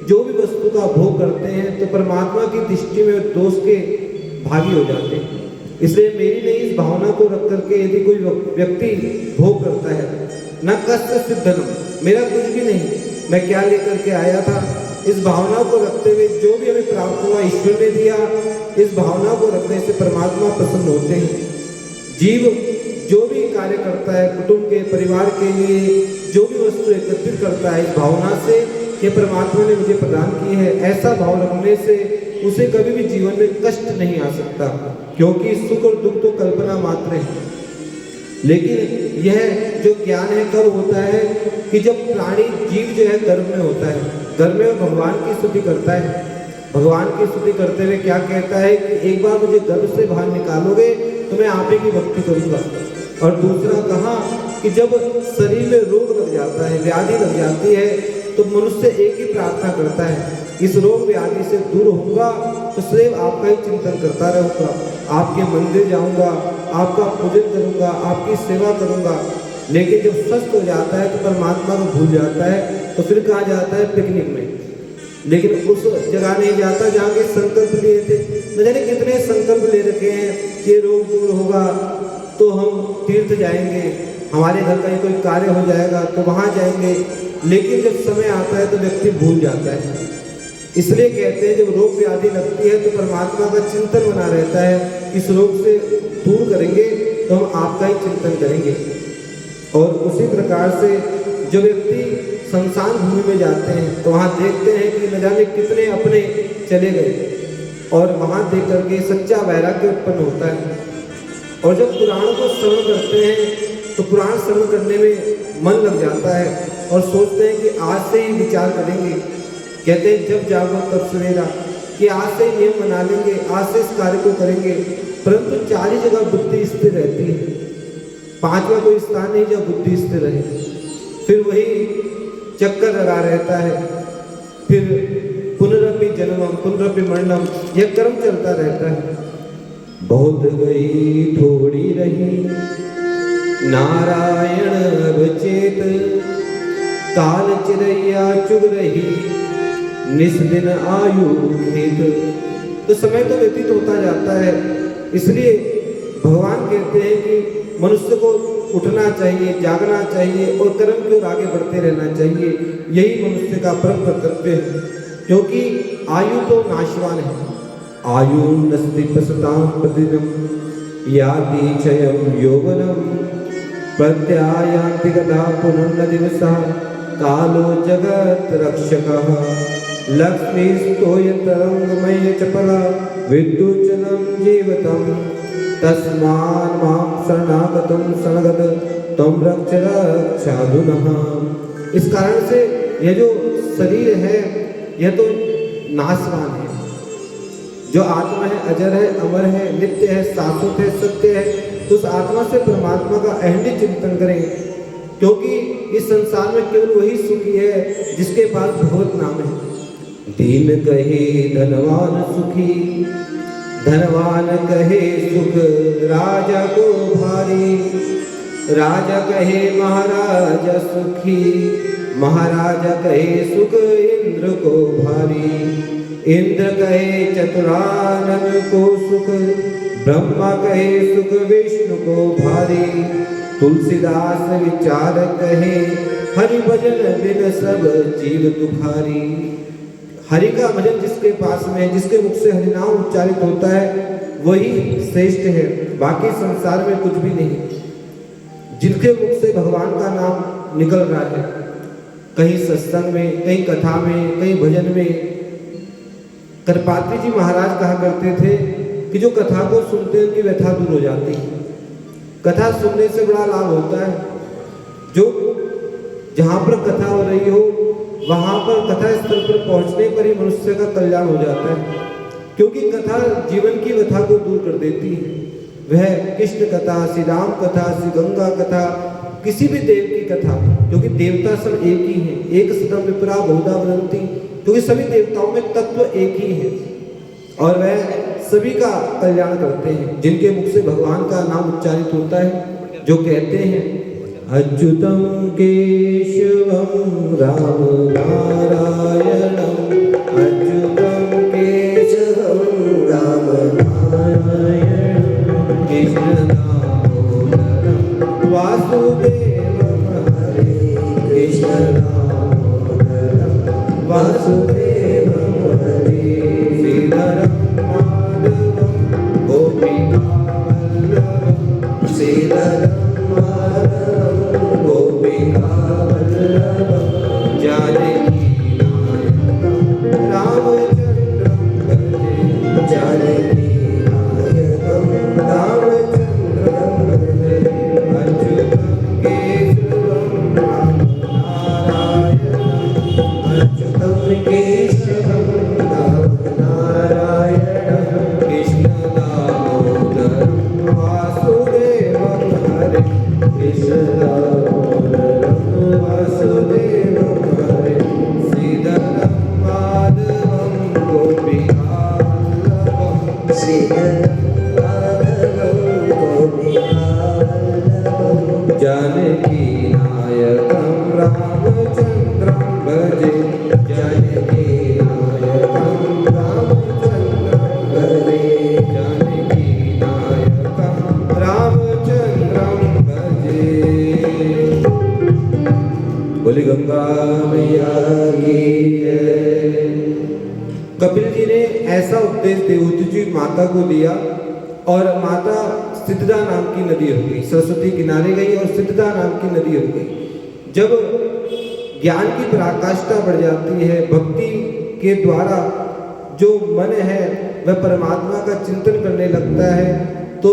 जो भी वस्तु का भोग करते हैं तो परमात्मा की दृष्टि में दोष के भागी हो जाते हैं। इसलिए मेरी नहीं, इस भावना को रख करके यदि कोई व्यक्ति भोग करता है, न कष्ट सिद्धनम, मेरा कुछ भी नहीं, मैं क्या लेकर के आया था, इस भावना को रखते हुए जो भी हमें प्राप्त हुआ ईश्वर ने दिया। इस भावना को रखने से परमात्मा प्रसन्न होते हैं। जीव जो भी कार्य करता है कुटुंब के, परिवार के लिए जो भी वस्तु एकत्रित करता है इस भावना से कि परमात्मा ने मुझे प्रदान की है, ऐसा भाव रखने से उसे कभी भी जीवन में कष्ट नहीं आ सकता। क्योंकि सुख और दुख तो कल्पना मात्र है। लेकिन यह जो ज्ञान है कब होता है कि जब प्राणी जीव जो है गर्भ में होता है, गर्भ में भगवान की स्तुति करता है। भगवान की स्तुति करते हुए क्या कहता है कि एक बार मुझे गर्भ से बाहर निकालोगे तो मैं आप ही की भक्ति करूंगा। और दूसरा कहा कि जब शरीर में रोग लग जाता है, व्याधि लग जाती है, तो मनुष्य एक ही प्रार्थना करता है, इस रोग व्याधि से दूर होऊंगा तो सदैव आपका ही चिंतन करता रहूँगा, आपके मंदिर जाऊँगा, आपका पूजन करूँगा, आपकी सेवा करूँगा। लेकिन जब स्वस्थ हो जाता है तो परमात्मा को भूल जाता है, तो फिर कहाँ जाता है? पिकनिक में। लेकिन उस जगह नहीं जाता जहाँ के संकल्प लिए थे। न जाने कितने संकल्प ले रखे हैं कि रोग दूर होगा तो हम तीर्थ जाएंगे, हमारे घर का कोई कार्य हो जाएगा तो वहाँ जाएंगे। लेकिन जब समय आता है तो व्यक्ति भूल जाता है। इसलिए कहते हैं जब रोग व्याधि लगती है तो परमात्मा का चिंतन बना रहता है, इस रोग से दूर करेंगे तो हम आपका ही चिंतन करेंगे। और उसी प्रकार से जो व्यक्ति शमशान भूमि में जाते हैं तो वहाँ देखते हैं कि न जाने कितने अपने चले गए, और वहाँ देख करके सच्चा वैराग्य उत्पन्न होता है। और जब पुराण को श्रवण करते हैं तो पुराण श्रवण करने में मन लग जाता है और सोचते हैं कि आज से ही विचार करेंगे। कहते हैं जब जागो तब सवेरा, कि आज से ही नियम बना लेंगे, आज से इस कार्य को करेंगे। परंतु 4 जगह बुद्धि स्थिर रहती है, 5वां कोई स्थान नहीं जब बुद्धि स्थिर रहे। फिर वही चक्कर लगा रहता है, फिर पुनरपि जन्मम पुनरपि मरणम, यह कर्म चलता रहता है। बहुत गई थोड़ी रही नारायण अवचेत, काल चिरैया चुग रही निस दिन आयु खेत। तो समय तो व्यतीत होता जाता है, इसलिए भगवान कहते हैं कि मनुष्य को उठना चाहिए, जागना चाहिए और कर्म की ओर आगे बढ़ते रहना चाहिए। यही मनुष्य का परम कर्तव्य है, क्योंकि आयु तो नाशवान है। आयु नस्ति पसताम प्रतिदिनम याति क्षयम यौवनम, प्रत्यायान्ति गता पुनर्न दिवसः, कालो जगत रक्षकः, लक्ष्मीस्तोय तरंगमय चपला, विद्युच्चलम जीवतम, तस्मान् मां शरणागतं शरणगत त्वं रक्ष रक्षाधुनः। इस कारण से यह जो शरीर है यह तो नाशवान है, जो आत्मा है अजर है, अमर है, नित्य है, शाश्वत है, सत्य है। तो उस आत्मा से परमात्मा का अहंडित चिंतन करें, क्योंकि इस संसार में केवल वही सुखी है जिसके पास भगवत नाम है। दीन कहे धनवान सुखी, धनवान कहे सुख राजा को भारी, राजा कहे महाराजा सुखी, महाराजा कहे सुख इंद्र को भारी, इंद्र कहे चतुरानन को सुख, ब्रह्मा कहे सुख विष्णु को भारी, तुलसीदास विचार कहे हरि भजन बिन सब जीव दुखारी। हरि का भजन जिसके पास में है, जिसके मुख से हरिनाम उच्चारित होता है, वही श्रेष्ठ है, बाकी संसार में कुछ भी नहीं। जिनके मुख से भगवान का नाम निकल रहा है, कहीं सत्संग में, कहीं कथा में, कहीं भजन में। करपात्री जी महाराज कहा करते थे कि जो कथा को सुनते हैं उनकी व्यथा दूर हो जाती है। कथा सुनने से बड़ा लाभ होता है। जो जहाँ पर कथा हो रही हो वहाँ पर कथा स्थल पर पहुँचने पर ही मनुष्य का कल्याण हो जाता है, क्योंकि कथा जीवन की व्यथा को दूर कर देती है। वह कृष्ण कथा, श्री राम कथा, श्री गंगा कथा, किसी भी देव की कथा, क्योंकि देवता सब एक ही हैं। एक सदम विप्रा बहुधा वदन्ति, क्योंकि सभी देवताओं में तत्व एक ही है और वह सभी का कल्याण करते हैं जिनके मुख से भगवान का नाम उच्चारित होता है। जो कहते हैं अच्युतम केशवम राम नारायणम, अच्युतम केशवम राम नारायणम, कृष्ण दामोदरम वासुदेवम हरे, कृष्ण दामोदरम वासुदेवम हरे, श्रीधरम माधवम गोपिका वल्लभम, श्रीधरम गोपिका वल्लभम, जानकी नायकम रामचंद्रम भजे, जानकी नायकम रामचंद्रम भजे, अच्युतम केशवम राम नारायणम, अच्युतम केशवम राम नारायणम, कृष्ण दामोदरम वासुदेवम हरे, कृष्ण कपिल जी ने ऐसा उपदेश देवहूति जी माता को दिया और माता सिद्धदा नाम की नदी हो गई, सरस्वती किनारे गई और सिद्धदा नाम की नदी हो गई। जब ज्ञान की पराकाष्ठा बढ़ जाती है, भक्ति के द्वारा जो मन है वह परमात्मा का चिंतन करने लगता है, तो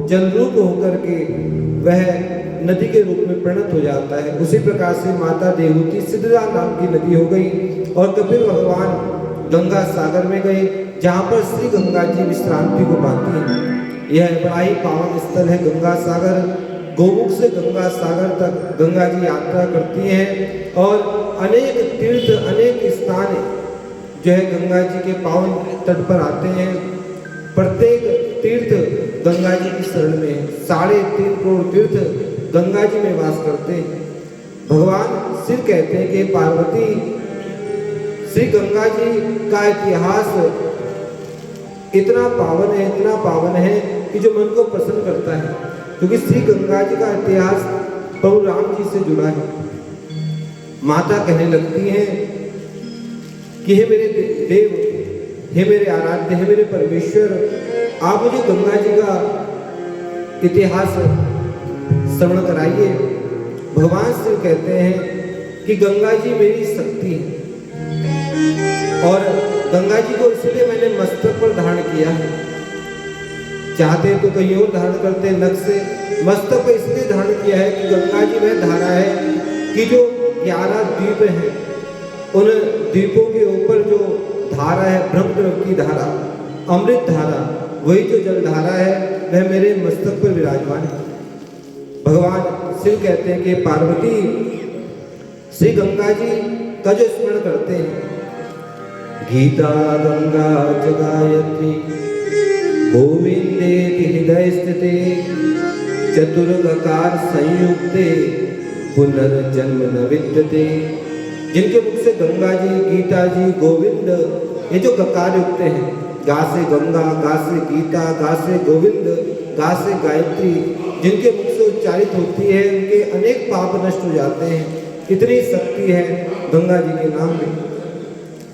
जल रूप होकर के वह नदी के रूप में परिणत हो जाता है। उसी प्रकार से माता देवहूति सिद्धदा नाम की नदी हो गई और कपिल भगवान गंगा सागर में गए, जहाँ पर श्री गंगा जी विश्रांति को पाती हैं। यह बड़ा ही पावन स्थल है गंगा सागर। गोमुख से गंगा सागर तक गंगा जी यात्रा करती हैं और अनेक तीर्थ, अनेक स्थान जो है गंगा जी के पावन तट पर आते हैं। प्रत्येक तीर्थ गंगा जी की शरण में है। 3.5 करोड़ तीर्थ गंगा जी में वास करते हैं। भगवान शिव कहते हैं कि पार्वती, श्री गंगा जी का इतिहास इतना पावन है कि जो मन को प्रसन्न करता है, क्योंकि श्री गंगा जी का इतिहास प्रभु राम जी से जुड़ा है। माता कहने लगती हैं कि हे मेरे देव, हे मेरे आराध्य, हे मेरे परमेश्वर, आप मुझे गंगा जी का इतिहास श्रवण कराइए। भगवान शिव कहते हैं कि गंगा जी मेरी शक्ति है और गंगा जी को इसलिए मैंने मस्तक पर धारण किया है। चाहते तो कहीं और धारण करते नख से, मस्तक पर इसलिए धारण किया है कि गंगा जी वह धारा है कि जो 11 द्वीप हैं, उन द्वीपों के ऊपर जो धारा है, ब्रह्मद्रव की धारा, अमृत धारा, वही जो जल धारा है वह मेरे मस्तक पर विराजमान है। भगवान शिव कहते हैं कि पार्वती श्री गंगा जी का जो स्मरण करते हैं, गीता गंगा जगायत्री गोविंदेति हृदय स्थिते चतुर्गकार संयुक्ते पुनर्जन्म न विद्यते। जिनके मुख से गंगा जी, गीता जी, गोविंद, ये जो गकार युक्त हैं, गा से गंगा, गा से गीता, गा से गोविंद, गा से गायत्री, जिनके मुख से उच्चारित होती है, उनके अनेक पाप नष्ट हो जाते हैं। इतनी शक्ति है गंगा जी के नाम में।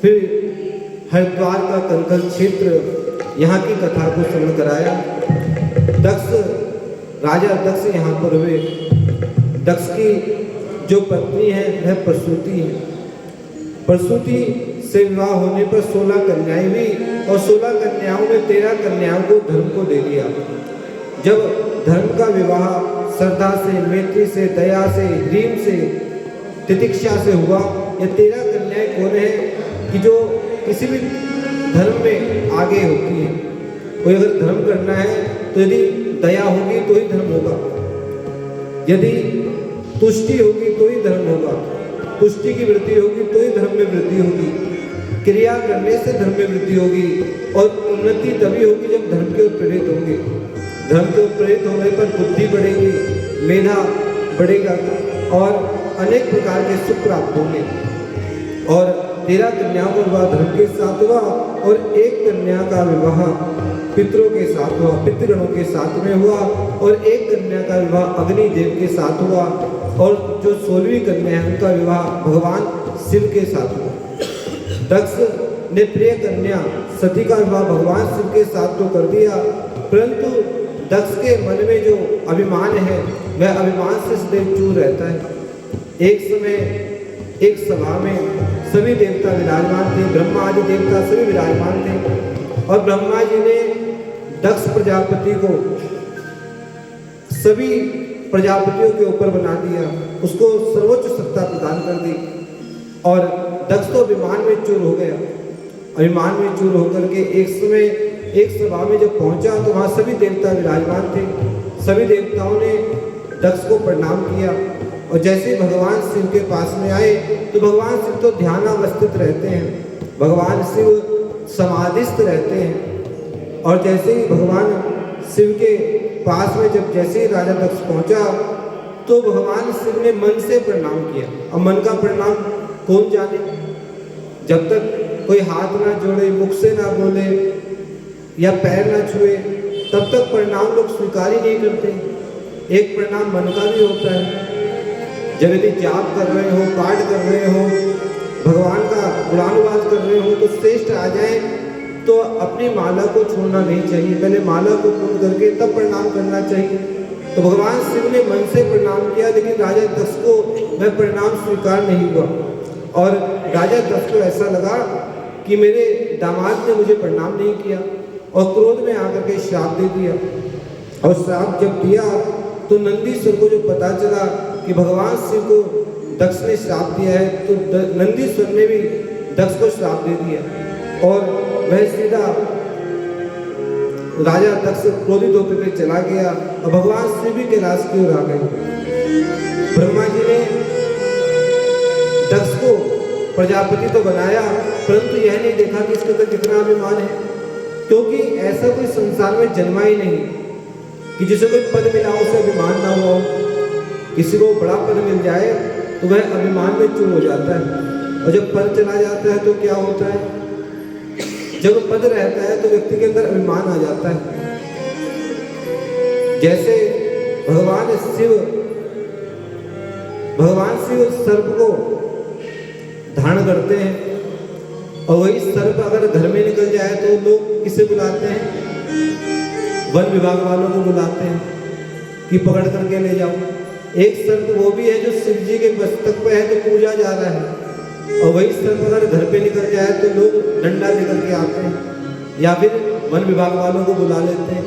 फिर हरिद्वार का कंकल क्षेत्र, यहाँ की कथा को श्रवण कराया। राजा दक्ष यहाँ पर हुए। दक्ष की जो पत्नी है वह प्रसूति है। प्रसूति से विवाह होने पर 16 कन्याएं हुई और 16 कन्याओं में 13 कन्याओं को धर्म को दे दिया। जब धर्म का विवाह श्रद्धा से, मैत्री से, दया से, ह्रीम से, तितिक्षा से हुआ, ये 13 कन्याएं कौन है कि जो किसी भी धर्म में आगे होती है। कोई अगर धर्म करना है तो यदि दया होगी तो ही धर्म होगा, यदि तुष्टि होगी तो ही धर्म होगा, तुष्टि की वृद्धि होगी तो ही धर्म में वृद्धि होगी, क्रिया करने से धर्म में वृद्धि होगी और उन्नति तभी होगी जब धर्म के ओर प्रेरित होंगे। धर्म के ओर प्रेरित होने पर बुद्धि बढ़ेगी, मेधा बढ़ेगा और अनेक प्रकार के सुख प्राप्त होंगे। और 13 कन्याओं का विवाह धर्म के साथ हुआ और एक कन्या का विवाह पितरों के साथ हुआ, पितृगणों के साथ में हुआ, और एक कन्या का विवाह अग्निदेव के साथ हुआ, और जो 16वीं कन्या है उनका विवाह भगवान शिव के साथ हुआ। दक्ष ने प्रिय कन्या सती का विवाह भगवान शिव के साथ तो कर दिया, परंतु दक्ष के मन में जो अभिमान है वह अभिमान से सदैव चूर रहता है। एक समय एक सभा में सभी देवता विराजमान थे, ब्रह्मा आदि देवता सभी विराजमान थे, और ब्रह्मा जी ने दक्ष प्रजापति को सभी प्रजापतियों के ऊपर बना दिया, उसको सर्वोच्च सत्ता प्रदान कर दी। और दक्ष तो अभिमान में चूर हो गया। अभिमान में चूर होकर के एक समय एक सभा में जब पहुंचा तो वहाँ सभी देवता विराजमान थे। सभी देवताओं ने दक्ष को प्रणाम किया, और जैसे भगवान शिव के पास में आए तो भगवान शिव तो ध्यानावस्थित रहते हैं, भगवान शिव समाधिस्थ रहते हैं। और जैसे ही भगवान शिव के पास में जैसे ही राजा दक्ष पहुंचा तो भगवान शिव ने मन से प्रणाम किया। अब मन का प्रणाम कौन जाने, जब तक कोई हाथ ना जोड़े, मुख से ना बोले या पैर ना छुए, तब तक प्रणाम लोग स्वीकार ही नहीं करते। एक प्रणाम मन का भी होता है। जब यदि जाप कर रहे हो, पाठ कर रहे हो, भगवान का गुणानुवाद कर रहे हो तो श्रेष्ठ आ जाए तो अपनी माला को छोड़ना नहीं चाहिए, पहले माला को पूर्ण करके तब प्रणाम करना चाहिए। तो भगवान शिव ने मन से प्रणाम किया, लेकिन राजा दक्ष को वह प्रणाम स्वीकार नहीं हुआ और राजा दक्ष को ऐसा लगा कि मेरे दामाद ने मुझे प्रणाम नहीं किया और क्रोध में आकर के श्राप दे दिया। और श्राप जब दिया तो नंदीश्वर को जो पता चला कि भगवान शिव को दक्ष ने श्राप दिया है, तो नंदीश्वर ने भी दक्ष को श्राप दे दिया और वह सीधा राजा दक्ष क्रोधित होकर के चला गया और भगवान शिव भी कैलाश की ओर आ गए। ब्रह्मा जी ने दक्ष को प्रजापति तो बनाया, परंतु यह नहीं देखा कि इसके अंदर कितना अभिमान है, क्योंकि ऐसा कोई संसार में जन्मा ही नहीं कि जिसे कोई पद मिला उसे अभिमान ना हुआ। किसी को बड़ा पद मिल जाए तो वह अभिमान में चूर हो जाता है, और जब पद चला जाता है तो क्या होता है, जब पद रहता है तो व्यक्ति के अंदर अभिमान आ जाता है। जैसे भगवान शिव सर्प को धारण करते हैं, और वही सर्प अगर घर में निकल जाए तो लोग किसे बुलाते हैं, वन विभाग वालों को बुलाते हैं कि पकड़ करके ले जाओ। एक सर्प वो भी है जो शिव जी के मस्तक पे है तो पूजा जा रहा है, और वही सर्प अगर घर पे निकल जाए तो लोग डंडा लेकर के आते हैं या फिर वन विभाग वालों को बुला लेते हैं।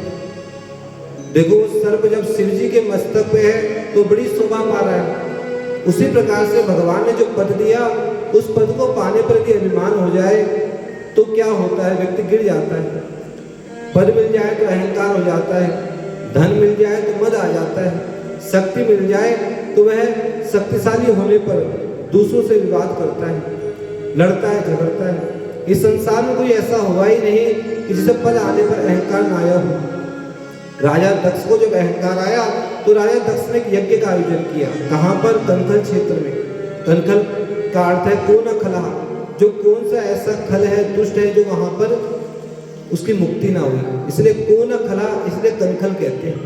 देखो वो सर्प जब शिव जी के मस्तक पे है तो बड़ी शोभा पा रहा है। उसी प्रकार से भगवान ने जो पद दिया, उस पद को पाने पर यदि अभिमान हो जाए तो क्या होता है, व्यक्ति गिर जाता है। पद मिल जाए तो अहंकार हो जाता है, धन मिल जाए तो मद आ जाता है, शक्ति मिल जाए तो वह शक्तिशाली होने पर दूसरों से विवाद करता है, लड़ता है, झगड़ता है। इस संसार में कोई ऐसा हुआ ही नहीं कि जिसे पद आने पर अहंकार न आया हो। राजा दक्ष को जब अहंकार आया तो राजा दक्ष ने एक यज्ञ का आयोजन किया। कहाँ पर? कनखल क्षेत्र में। कनखल का अर्थ है कोन खला, जो कौन सा ऐसा खल है, दुष्ट है, जो वहां पर उसकी मुक्ति ना हुई, इसलिए कोन खला, इसलिए कनखल कहते हैं।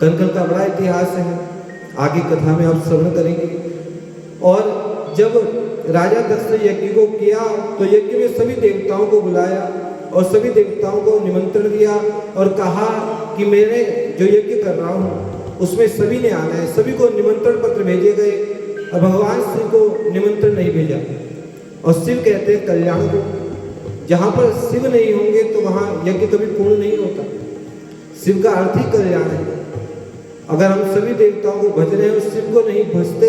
कनखल का बड़ा इतिहास है, आगे कथा में आप श्रवण करेंगे। और जब राजा दक्ष ने यज्ञ को किया तो यज्ञ में सभी देवताओं को बुलाया और सभी देवताओं को निमंत्रण दिया और कहा कि मैंने जो यज्ञ कर रहा हूँ उसमें सभी ने आना है। सभी को निमंत्रण पत्र भेजे गए और भगवान शिव को निमंत्रण नहीं भेजा। और शिव कहते हैं कल्याण को, जहाँ पर शिव नहीं होंगे तो वहाँ यज्ञ कभी पूर्ण नहीं होता। शिव का अर्थ ही कल्याण है। अगर हम सभी देवताओं को भज रहे हैं और शिव को नहीं भजते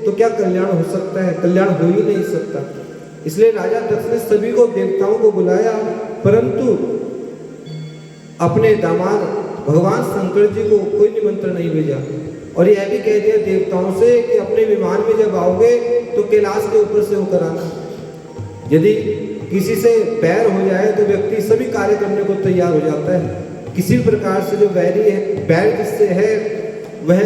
तो क्या कल्याण हो सकता है? कल्याण हो ही नहीं सकता। इसलिए राजा दक्ष ने सभी को देवताओं को बुलाया, परंतु अपने दामाद भगवान शंकर जी को कोई निमंत्रण नहीं भेजा। और यह भी कह दिया देवताओं से कि अपने विमान में जब आओगे तो कैलाश के ऊपर से होकर आना। यदि किसी से बैर हो जाए तो व्यक्ति सभी कार्य करने को तैयार हो जाता है। किसी प्रकार से जो बैरी है, बैर जिससे है, वह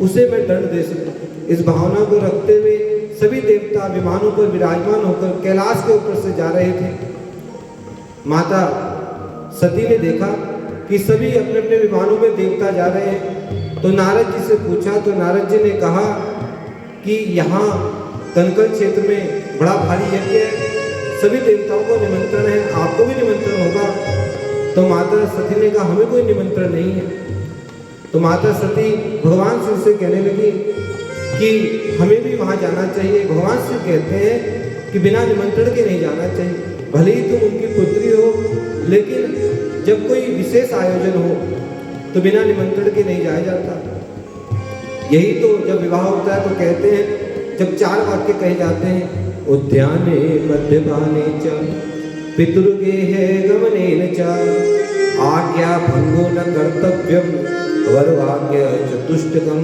उसे मैं दंड दे सकूं। इस भावना को रखते हुए सभी देवता विमानों पर विराजमान होकर कैलाश के ऊपर से जा रहे थे। माता सती ने देखा कि सभी अपने अपने विमानों में देवता जा रहे हैं, तो नारद जी से पूछा तो नारद जी ने कहा कि यहाँ कनकल क्षेत्र में बड़ा भारी यज्ञ है, सभी देवताओं को निमंत्रण है, आपको भी निमंत्रण होगा। तो माता सती ने कहा हमें कोई निमंत्रण नहीं है। तो माता सती भगवान शिव से कहने लगी कि हमें भी वहाँ जाना चाहिए। भगवान शिव कहते हैं कि बिना निमंत्रण के नहीं जाना चाहिए। भले ही तुम उनकी पुत्री हो, लेकिन जब कोई विशेष आयोजन हो तो बिना निमंत्रण के नहीं जाया जाता। यही तो जब विवाह होता है तो कहते हैं, जब 4 वाक्य कहे जाते हैं, उद्याने मध्यपाने च पितृगेहे गमनेन च आज्ञा भंगो न कर्तव्यम वरवाक्य चतुष्टकम।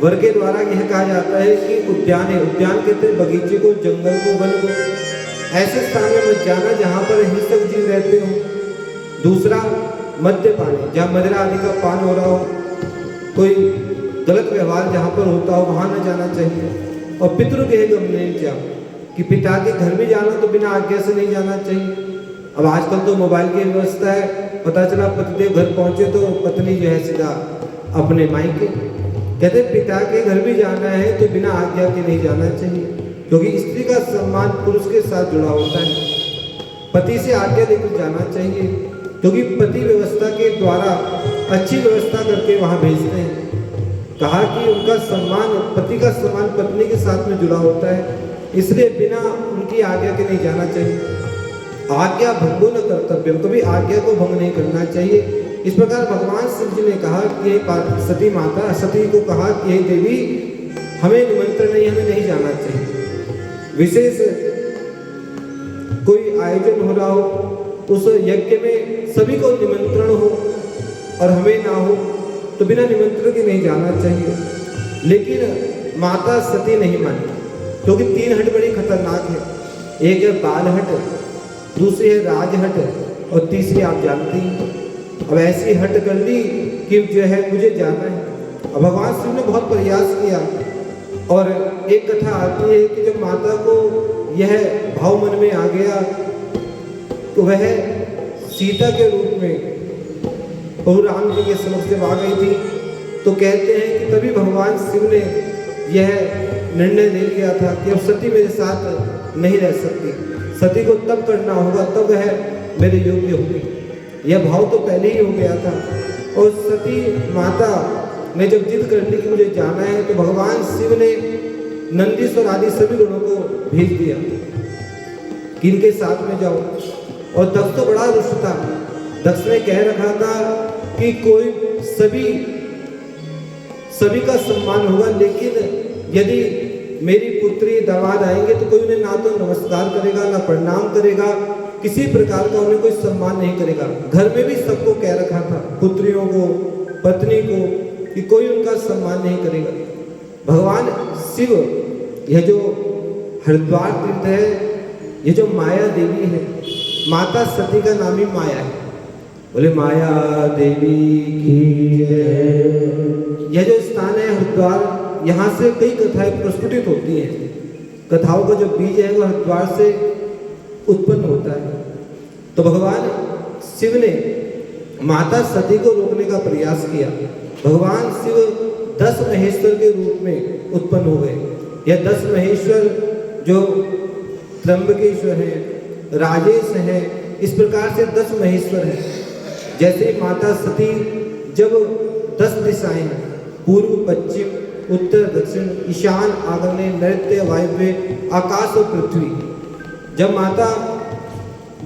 वर के द्वारा यह कहा जाता है कि उद्याने, उद्यान कहते हैं बगीचे को, जंगल को, वन को, ऐसे स्थान में मत जाना जहाँ पर हिंसक जीव रहते हो। दूसरा मद्यपाने, जहाँ मदिरा आदि का पान हो रहा हो, कोई गलत व्यवहार जहाँ पर होता हो वहाँ न जाना चाहिए। और पितृगेह गमनेन च, कि पिता के घर भी जाना तो बिना आज्ञा से नहीं जाना चाहिए। अब आजकल तो मोबाइल की व्यवस्था है, पता चला पतिदेव घर पहुंचे तो पत्नी जो है सीधा अपने मायके। कहते पिता के घर भी जाना है तो बिना आज्ञा के नहीं जाना चाहिए। क्योंकि स्त्री का सम्मान पुरुष के साथ जुड़ा होता है। पति से आज्ञा लेकर जाना चाहिए, क्योंकि पति व्यवस्था के द्वारा अच्छी व्यवस्था करके वहाँ भेजते हैं। कहा कि उनका सम्मान, पति का सम्मान पत्नी के साथ में जुड़ा होता है, इसलिए बिना उनकी आज्ञा के नहीं जाना चाहिए। आज्ञा भंगो न कर्तव्यम, कभी आज्ञा को भंग नहीं करना चाहिए। इस प्रकार भगवान शिव जी ने कहा कि सती माता, सती को कहा कि हे देवी, हमें निमंत्रण नहीं, हमें नहीं जाना चाहिए। विशेष कोई आयोजन हो रहा हो, उस यज्ञ में सभी को निमंत्रण हो और हमें ना हो, तो बिना निमंत्रण के नहीं जाना चाहिए। लेकिन माता सती नहीं मानी, क्योंकि 3 हट बड़ी खतरनाक है। एक है बाल हट, दूसरी है राज हट, और तीसरी आप जानती हैं। अब ऐसी हट कर ली कि जो है मुझे जाना है। अब भगवान शिव ने बहुत प्रयास किया, और एक कथा आती है कि जब माता को यह भाव मन में आ गया तो वह सीता के रूप में प्रभु राम जी के समक्ष जब आ गई थी, तो कहते हैं कि तभी भगवान शिव ने यह निर्णय ले लिया था कि अब सती मेरे साथ नहीं रह सकती, सती को तब करना होगा, तब वह मेरे योग्य होगी। यह भाव तो पहले ही हो गया था। और सती माता ने जब जिद कर ली कि मुझे जाना है, तो भगवान शिव ने नंदीश्वर आदि सभी गणों को भेज दिया कि इनके साथ में जाओ। और दक्ष तो बड़ा रुष्ट था। दक्ष ने कह रखा था कि कोई सभी का सम्मान होगा, लेकिन यदि मेरी पुत्री दामाद आएंगे तो कोई उन्हें ना तो नमस्कार करेगा, ना प्रणाम करेगा, किसी प्रकार का उन्हें कोई सम्मान नहीं करेगा। घर में भी सबको कह रखा था, पुत्रियों को, पत्नी को, कि कोई उनका सम्मान नहीं करेगा। भगवान शिव, यह जो हरिद्वार तीर्थ है, ये जो माया देवी है, माता सती का नाम ही माया है। बोले माया देवी की जय। यह जो स्थान है हरिद्वार, यहाँ से कई कथाएं प्रस्फुटित होती हैं। कथाओं का जो बीज है वो हरिद्वार से उत्पन्न होता है। तो भगवान शिव ने माता सती को रोकने का प्रयास किया। भगवान शिव 10 महेश्वर के रूप में उत्पन्न हो गए। यह 10 महेश्वर जो त्र्यंबकेश्वर हैं, राजेश हैं, इस प्रकार से 10 महेश्वर हैं। जैसे माता सती जब 10 दिशाएं हैं, पूर्व, पश्चिम, उत्तर, दक्षिण, ईशान, आग्नेय, नैऋत्य, वायव्य, आकाश और पृथ्वी, जब माता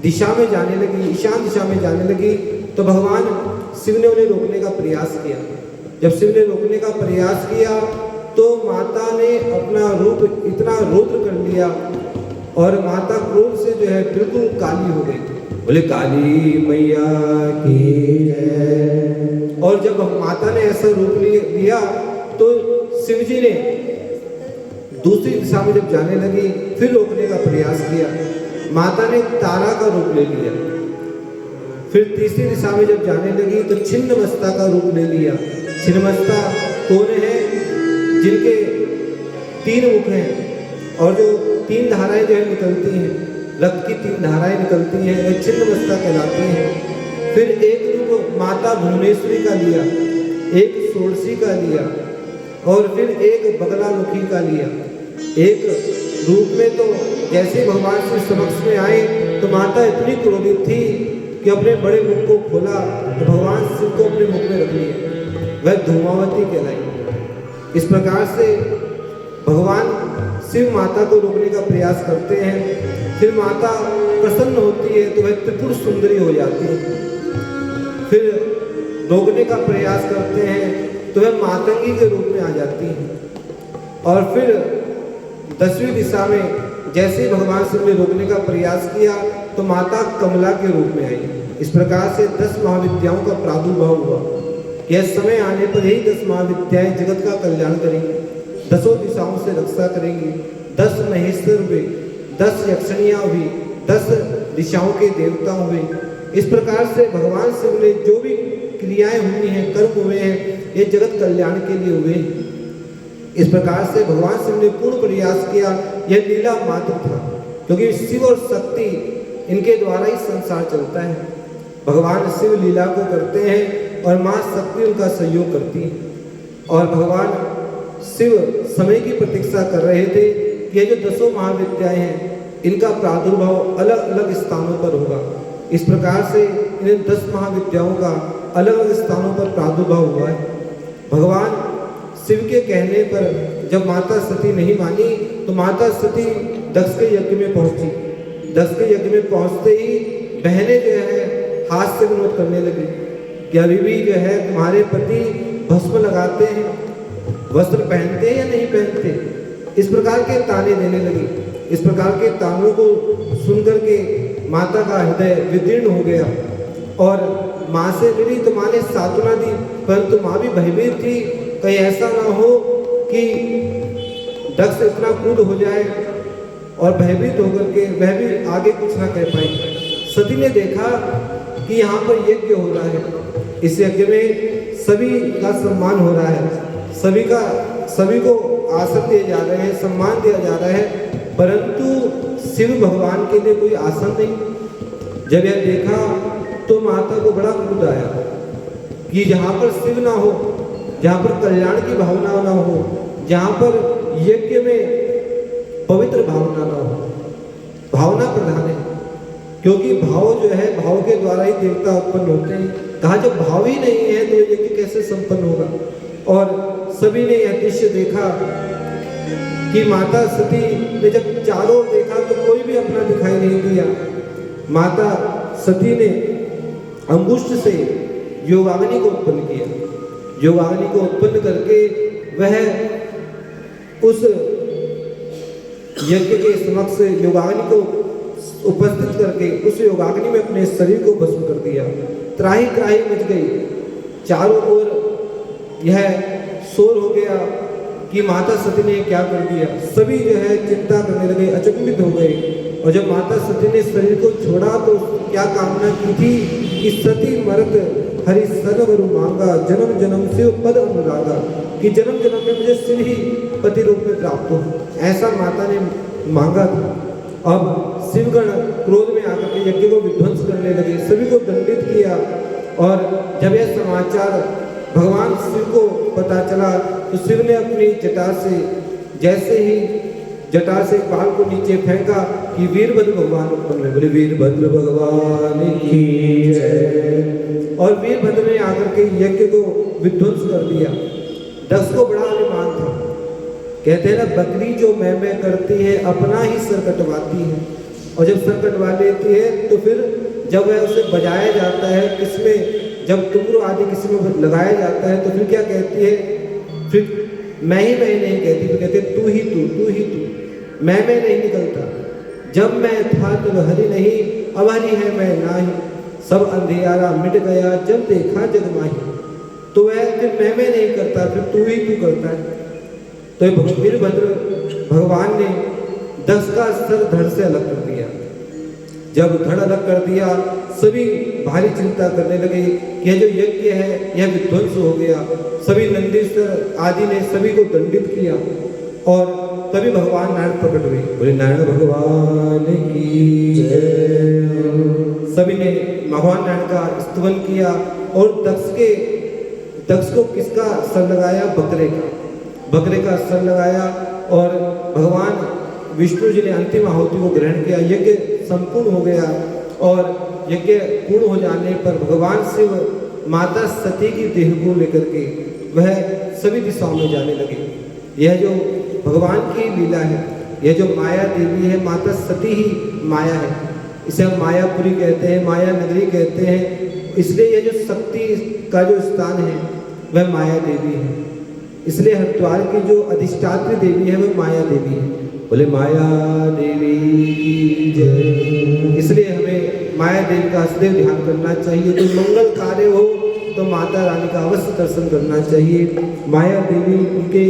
दिशा में जाने लगी, ईशान दिशा में जाने लगी, तो भगवान शिव ने उन्हें रोकने का प्रयास किया। जब शिव ने रोकने का प्रयास किया तो माता ने अपना रूप इतना रौद्र कर लिया, और माता क्रोध से जो है बिल्कुल काली हो गई। बोले काली मैया की जय। और जब माता ने ऐसा रूप लिया तो शिव जी ने दूसरी दिशा में जब जाने लगी, फिर रोकने का प्रयास किया। माता ने तारा का रूप ले लिया। फिर तीसरी दिशा में जब जाने लगी तो छिन्नमस्ता का रूप ले लिया। छिन्नमस्ता कौन है? जिनके 3 मुख हैं और जो 3 धाराएं जो है निकलती हैं, रक्त की 3 धाराएं निकलती हैं, वह छिन्नमस्ता कहलाती हैं। फिर एक रूप माता भुवनेश्वरी का लिया, एक षोडशी का लिया, और फिर एक बगलामुखी का लिया। एक रूप में तो जैसे भगवान से समक्ष में आए तो माता इतनी क्रोधित थी कि अपने बड़े मुख को खोला तो भगवान शिव को अपने मुख में रख लिया। वह धूमावती कहलाई। इस प्रकार से भगवान शिव माता को रोकने का प्रयास करते हैं। फिर माता प्रसन्न होती है तो वह त्रिपुर सुंदरी हो जाती है। फिर रोकने का प्रयास करते हैं तो वह मातंगी के रूप में आ जाती है। और फिर 10वीं दिशा में जैसे ही भगवान शिव ने रोकने का प्रयास किया तो माता कमला के रूप में आई। इस प्रकार से 10 महाविद्याओं का प्रादुर्भाव हुआ। यह समय आने पर ही 10 महाविद्याएं जगत का कल्याण करेंगी, 10 दिशाओं से रक्षा करेंगी। 10 महेश्वर हुए, 10 यक्षणियाँ हुई, 10 दिशाओं के देवता हुए। इस प्रकार से भगवान शिव ने जो भी क्रियाएं हुई हैं, कर्म हुए हैं, ये जगत कल्याण के लिए हुए हैं। इस प्रकार से भगवान शिव ने पूर्ण प्रयास किया। यह लीला मात्र था, क्योंकि शिव और शक्ति इनके द्वारा ही संसार चलता है। भगवान शिव लीला को करते हैं और माँ शक्ति उनका सहयोग करती है। और भगवान शिव समय की प्रतीक्षा कर रहे थे कि ये जो 10 महाविद्याएं हैं इनका प्रादुर्भाव अलग अलग स्थानों पर होगा। इस प्रकार से इन 10 महाविद्याओं का अलग अलग स्थानों पर प्रादुर्भाव हुआ है। भगवान शिव के कहने पर जब माता सती नहीं मानी तो माता सती दक्ष के यज्ञ में पहुंची। दक्ष के यज्ञ में पहुंचते ही बहनें जो है हाथ से विनोद करने लगी कि अभी भी जो है तुम्हारे पति भस्म लगाते हैं, वस्त्र पहनते हैं या नहीं पहनते, इस प्रकार के ताने देने लगी। इस प्रकार के तानों को सुनकर के माता का हृदय विदीर्ण हो गया और माँ से मिली तो माँ ने सांत्वना दी, परंतु माँ भी भयभीत थी कहीं ऐसा ना हो कि दक्ष इतना क्रुद्ध हो जाए और भयभीत होकर के वह भी आगे कुछ ना कह पाए। सती ने देखा कि यहाँ पर यज्ञ हो रहा है, इस यज्ञ में सभी का सम्मान हो रहा है, सभी को आसन दिए जा रहे हैं, सम्मान दिया जा रहा है, परंतु शिव भगवान के लिए कोई आसन नहीं। जब यह देखा तो माता को बड़ा क्रोध आया कि जहाँ पर शिव ना हो, जहाँ पर कल्याण की भावना ना हो, जहाँ पर यज्ञ में पवित्र भावना ना हो, भावना प्रधान है, क्योंकि भाव जो है भाव के द्वारा ही देवता उत्पन्न होते हैं। कहा जब भाव ही नहीं है तो यज्ञ कैसे संपन्न होगा। और सभी ने यह दृश्य देखा कि माता सती ने जब चारों ओर देखा तो कोई भी अपना दिखाई नहीं दिया। माता सती ने अंगुष्ठ से योगाग्नि को उत्पन्न किया। योगाग्नि को उत्पन्न करके वह उस यज्ञ के समक्ष योगाग्नि को उपस्थित करके उस योगाग्नि में अपने शरीर को भस्म कर दिया। त्राही त्राही मच गई, चारों ओर यह शोर हो गया कि माता सती ने क्या कर दिया। सभी जो है चिंता करने लगे, अचंभित हो गए। और जब माता सती ने शरीर को छोड़ा तो क्या कामना की थी कि सती मरत हरि सर्वरु मांगा, जन्म जन्म शिव पद अनुरागा, कि जन्म जन्म में मुझे शिव ही पति रूप में प्राप्त हो, ऐसा माता ने मांगा था। अब शिवगण क्रोध में आकर के यज्ञ को विध्वंस करने लगे, सभी को दंडित किया। और जब यह समाचार भगवान शिव को पता चला तो शिव ने अपनी जटा से जैसे ही जटा से बाल को नीचे फेंका कि वीरभद्र भगवान उत्पन्न हुए। बोले वीरभद्र भगवान की जय। और वीरभद्र ने आकर के यज्ञ को विध्वंस कर दिया। दक्ष को बड़ा अभिमान था, कहते हैं ना बकरी जो मैं करती है अपना ही सर कटवाती है, और जब सर कटवा लेती है तो फिर जब वह उसे बजाया जाता है किसमें, जब तुमरो आदि किसी में लगाया जाता है तो फिर क्या कहती है, फिर मैं ही नहीं कहती, फिर कहते तू ही तू, मैं नहीं निकलता। जब मैं था तब हरि नहीं, अब हरि है मैं नाही, सब अंधियारा मिट गया जब देखा जग माही। तो वह फिर मैं नहीं करता, फिर तू ही तू करता है। तो वीरभद्र भगवान ने दक्ष का सर धड़ से अलग कर दिया। जब धड़ अलग कर दिया सभी भारी चिंता करने लगे कि यह जो यज्ञ है यह विध्वंस हो गया। सभी नंदीश्वर आदि ने सभी को दंडित किया और तभी भगवान नारायण प्रकट हुए। बोले नारायण भगवान की जय। सभी ने भगवान नारायण का स्तुवन किया और दक्ष को किसका सर लगाया, बकरे का सर लगाया। और भगवान विष्णु जी ने अंतिम आहुति को ग्रहण किया। यज्ञ संपूर्ण हो गया और यज्ञ पूर्ण हो जाने पर भगवान शिव माता सती की देह को लेकर के वह सभी दिशाओं में जाने लगे। यह जो भगवान की लीला है, यह जो माया देवी है, माता सती ही माया है। इसे हम मायापुरी कहते हैं, माया नगरी कहते हैं। इसलिए यह जो शक्ति का जो स्थान है वह माया देवी है। इसलिए हरिद्वार की जो अधिष्ठात्री देवी है वह माया देवी है। बोले माया देवी की जय। इसलिए हमें माया देवी का सदैव ध्यान करना चाहिए। कोई मंगल कार्य हो तो माता रानी का अवश्य दर्शन करना चाहिए। माया देवी उनके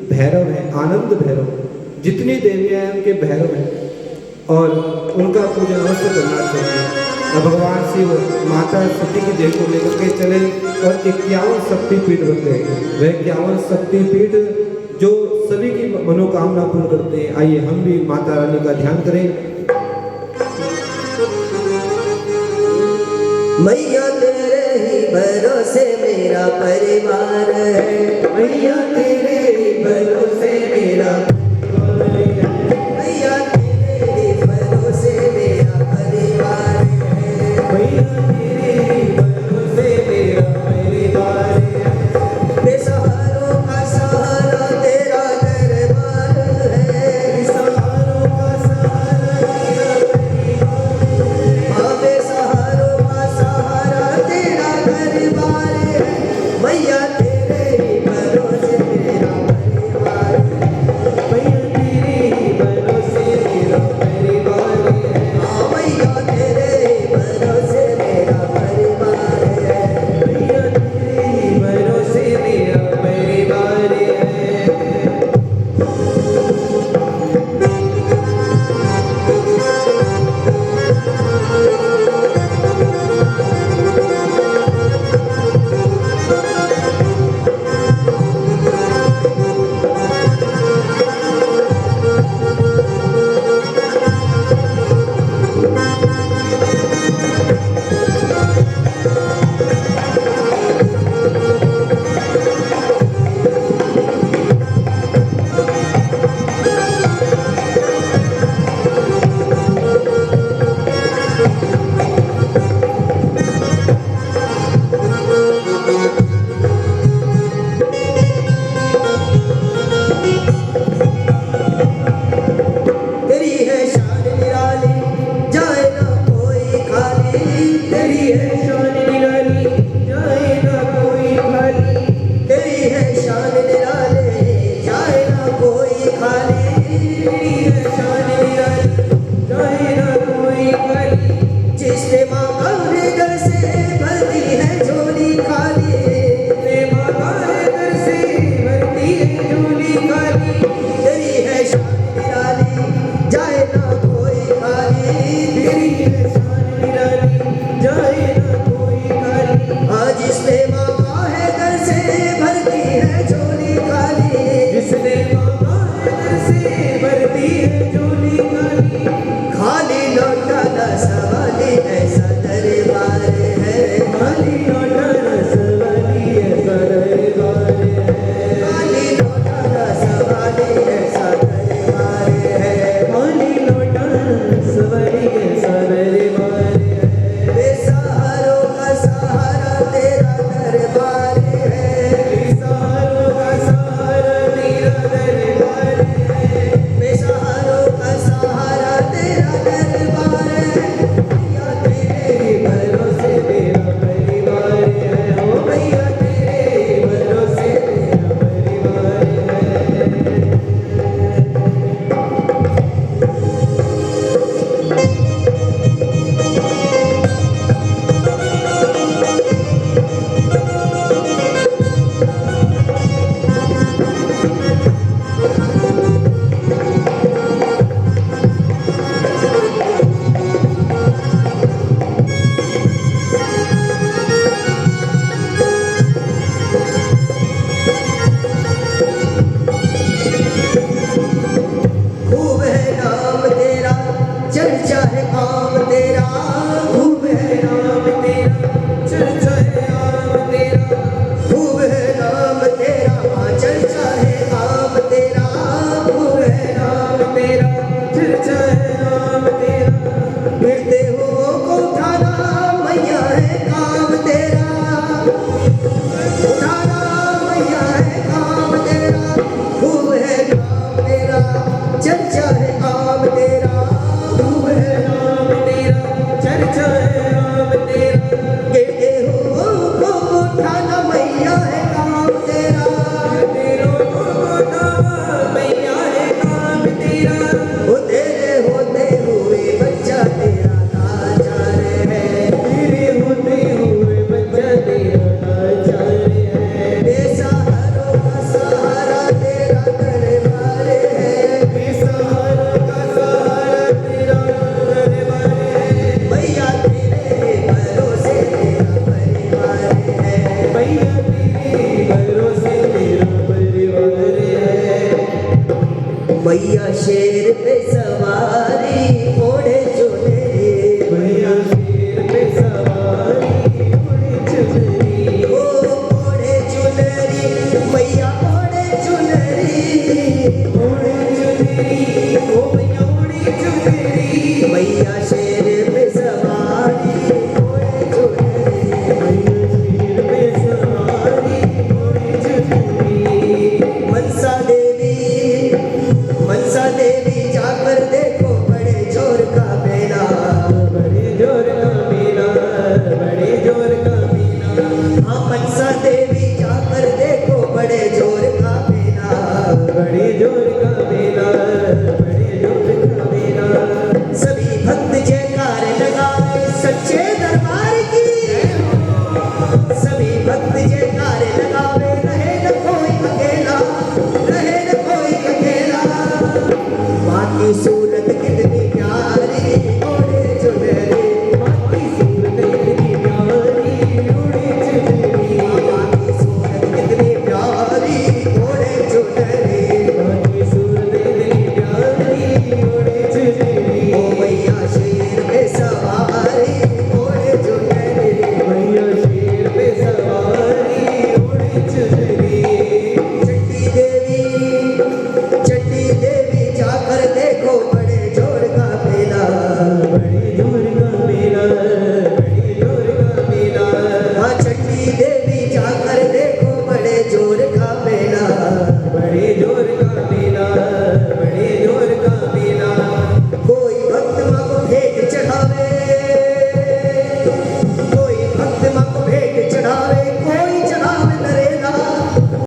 भैरव हैं, आनंद भैरव। जितनी देवियाँ हैं उनके भैरव हैं और उनका पूजन अवश्य करना चाहिए। और भगवान शिव माता सती की देह को लेकर के चले और 51 शक्तिपीठ बन गए। वह 51 शक्तिपीठ जो सभी की मनोकामना पूर्ण करते हैं। आइए हम भी माता रानी का ध्यान करें। मैया तेरे ही भरोसे मेरा परिवार है, मैया तेरे ही भरोसे मेरा बेसहारों का सहारा तेरा दरबार है। हाँ, बेसहारों का सहारा तेरा दरबार है। मैया तेरे ही भरोसे मेरा परिवार है। हाँ, मैया तेरे ही भरोसे मेरा परिवार है। तेरी है शान निराली, जाए ना कोई खाली। तेरी है शान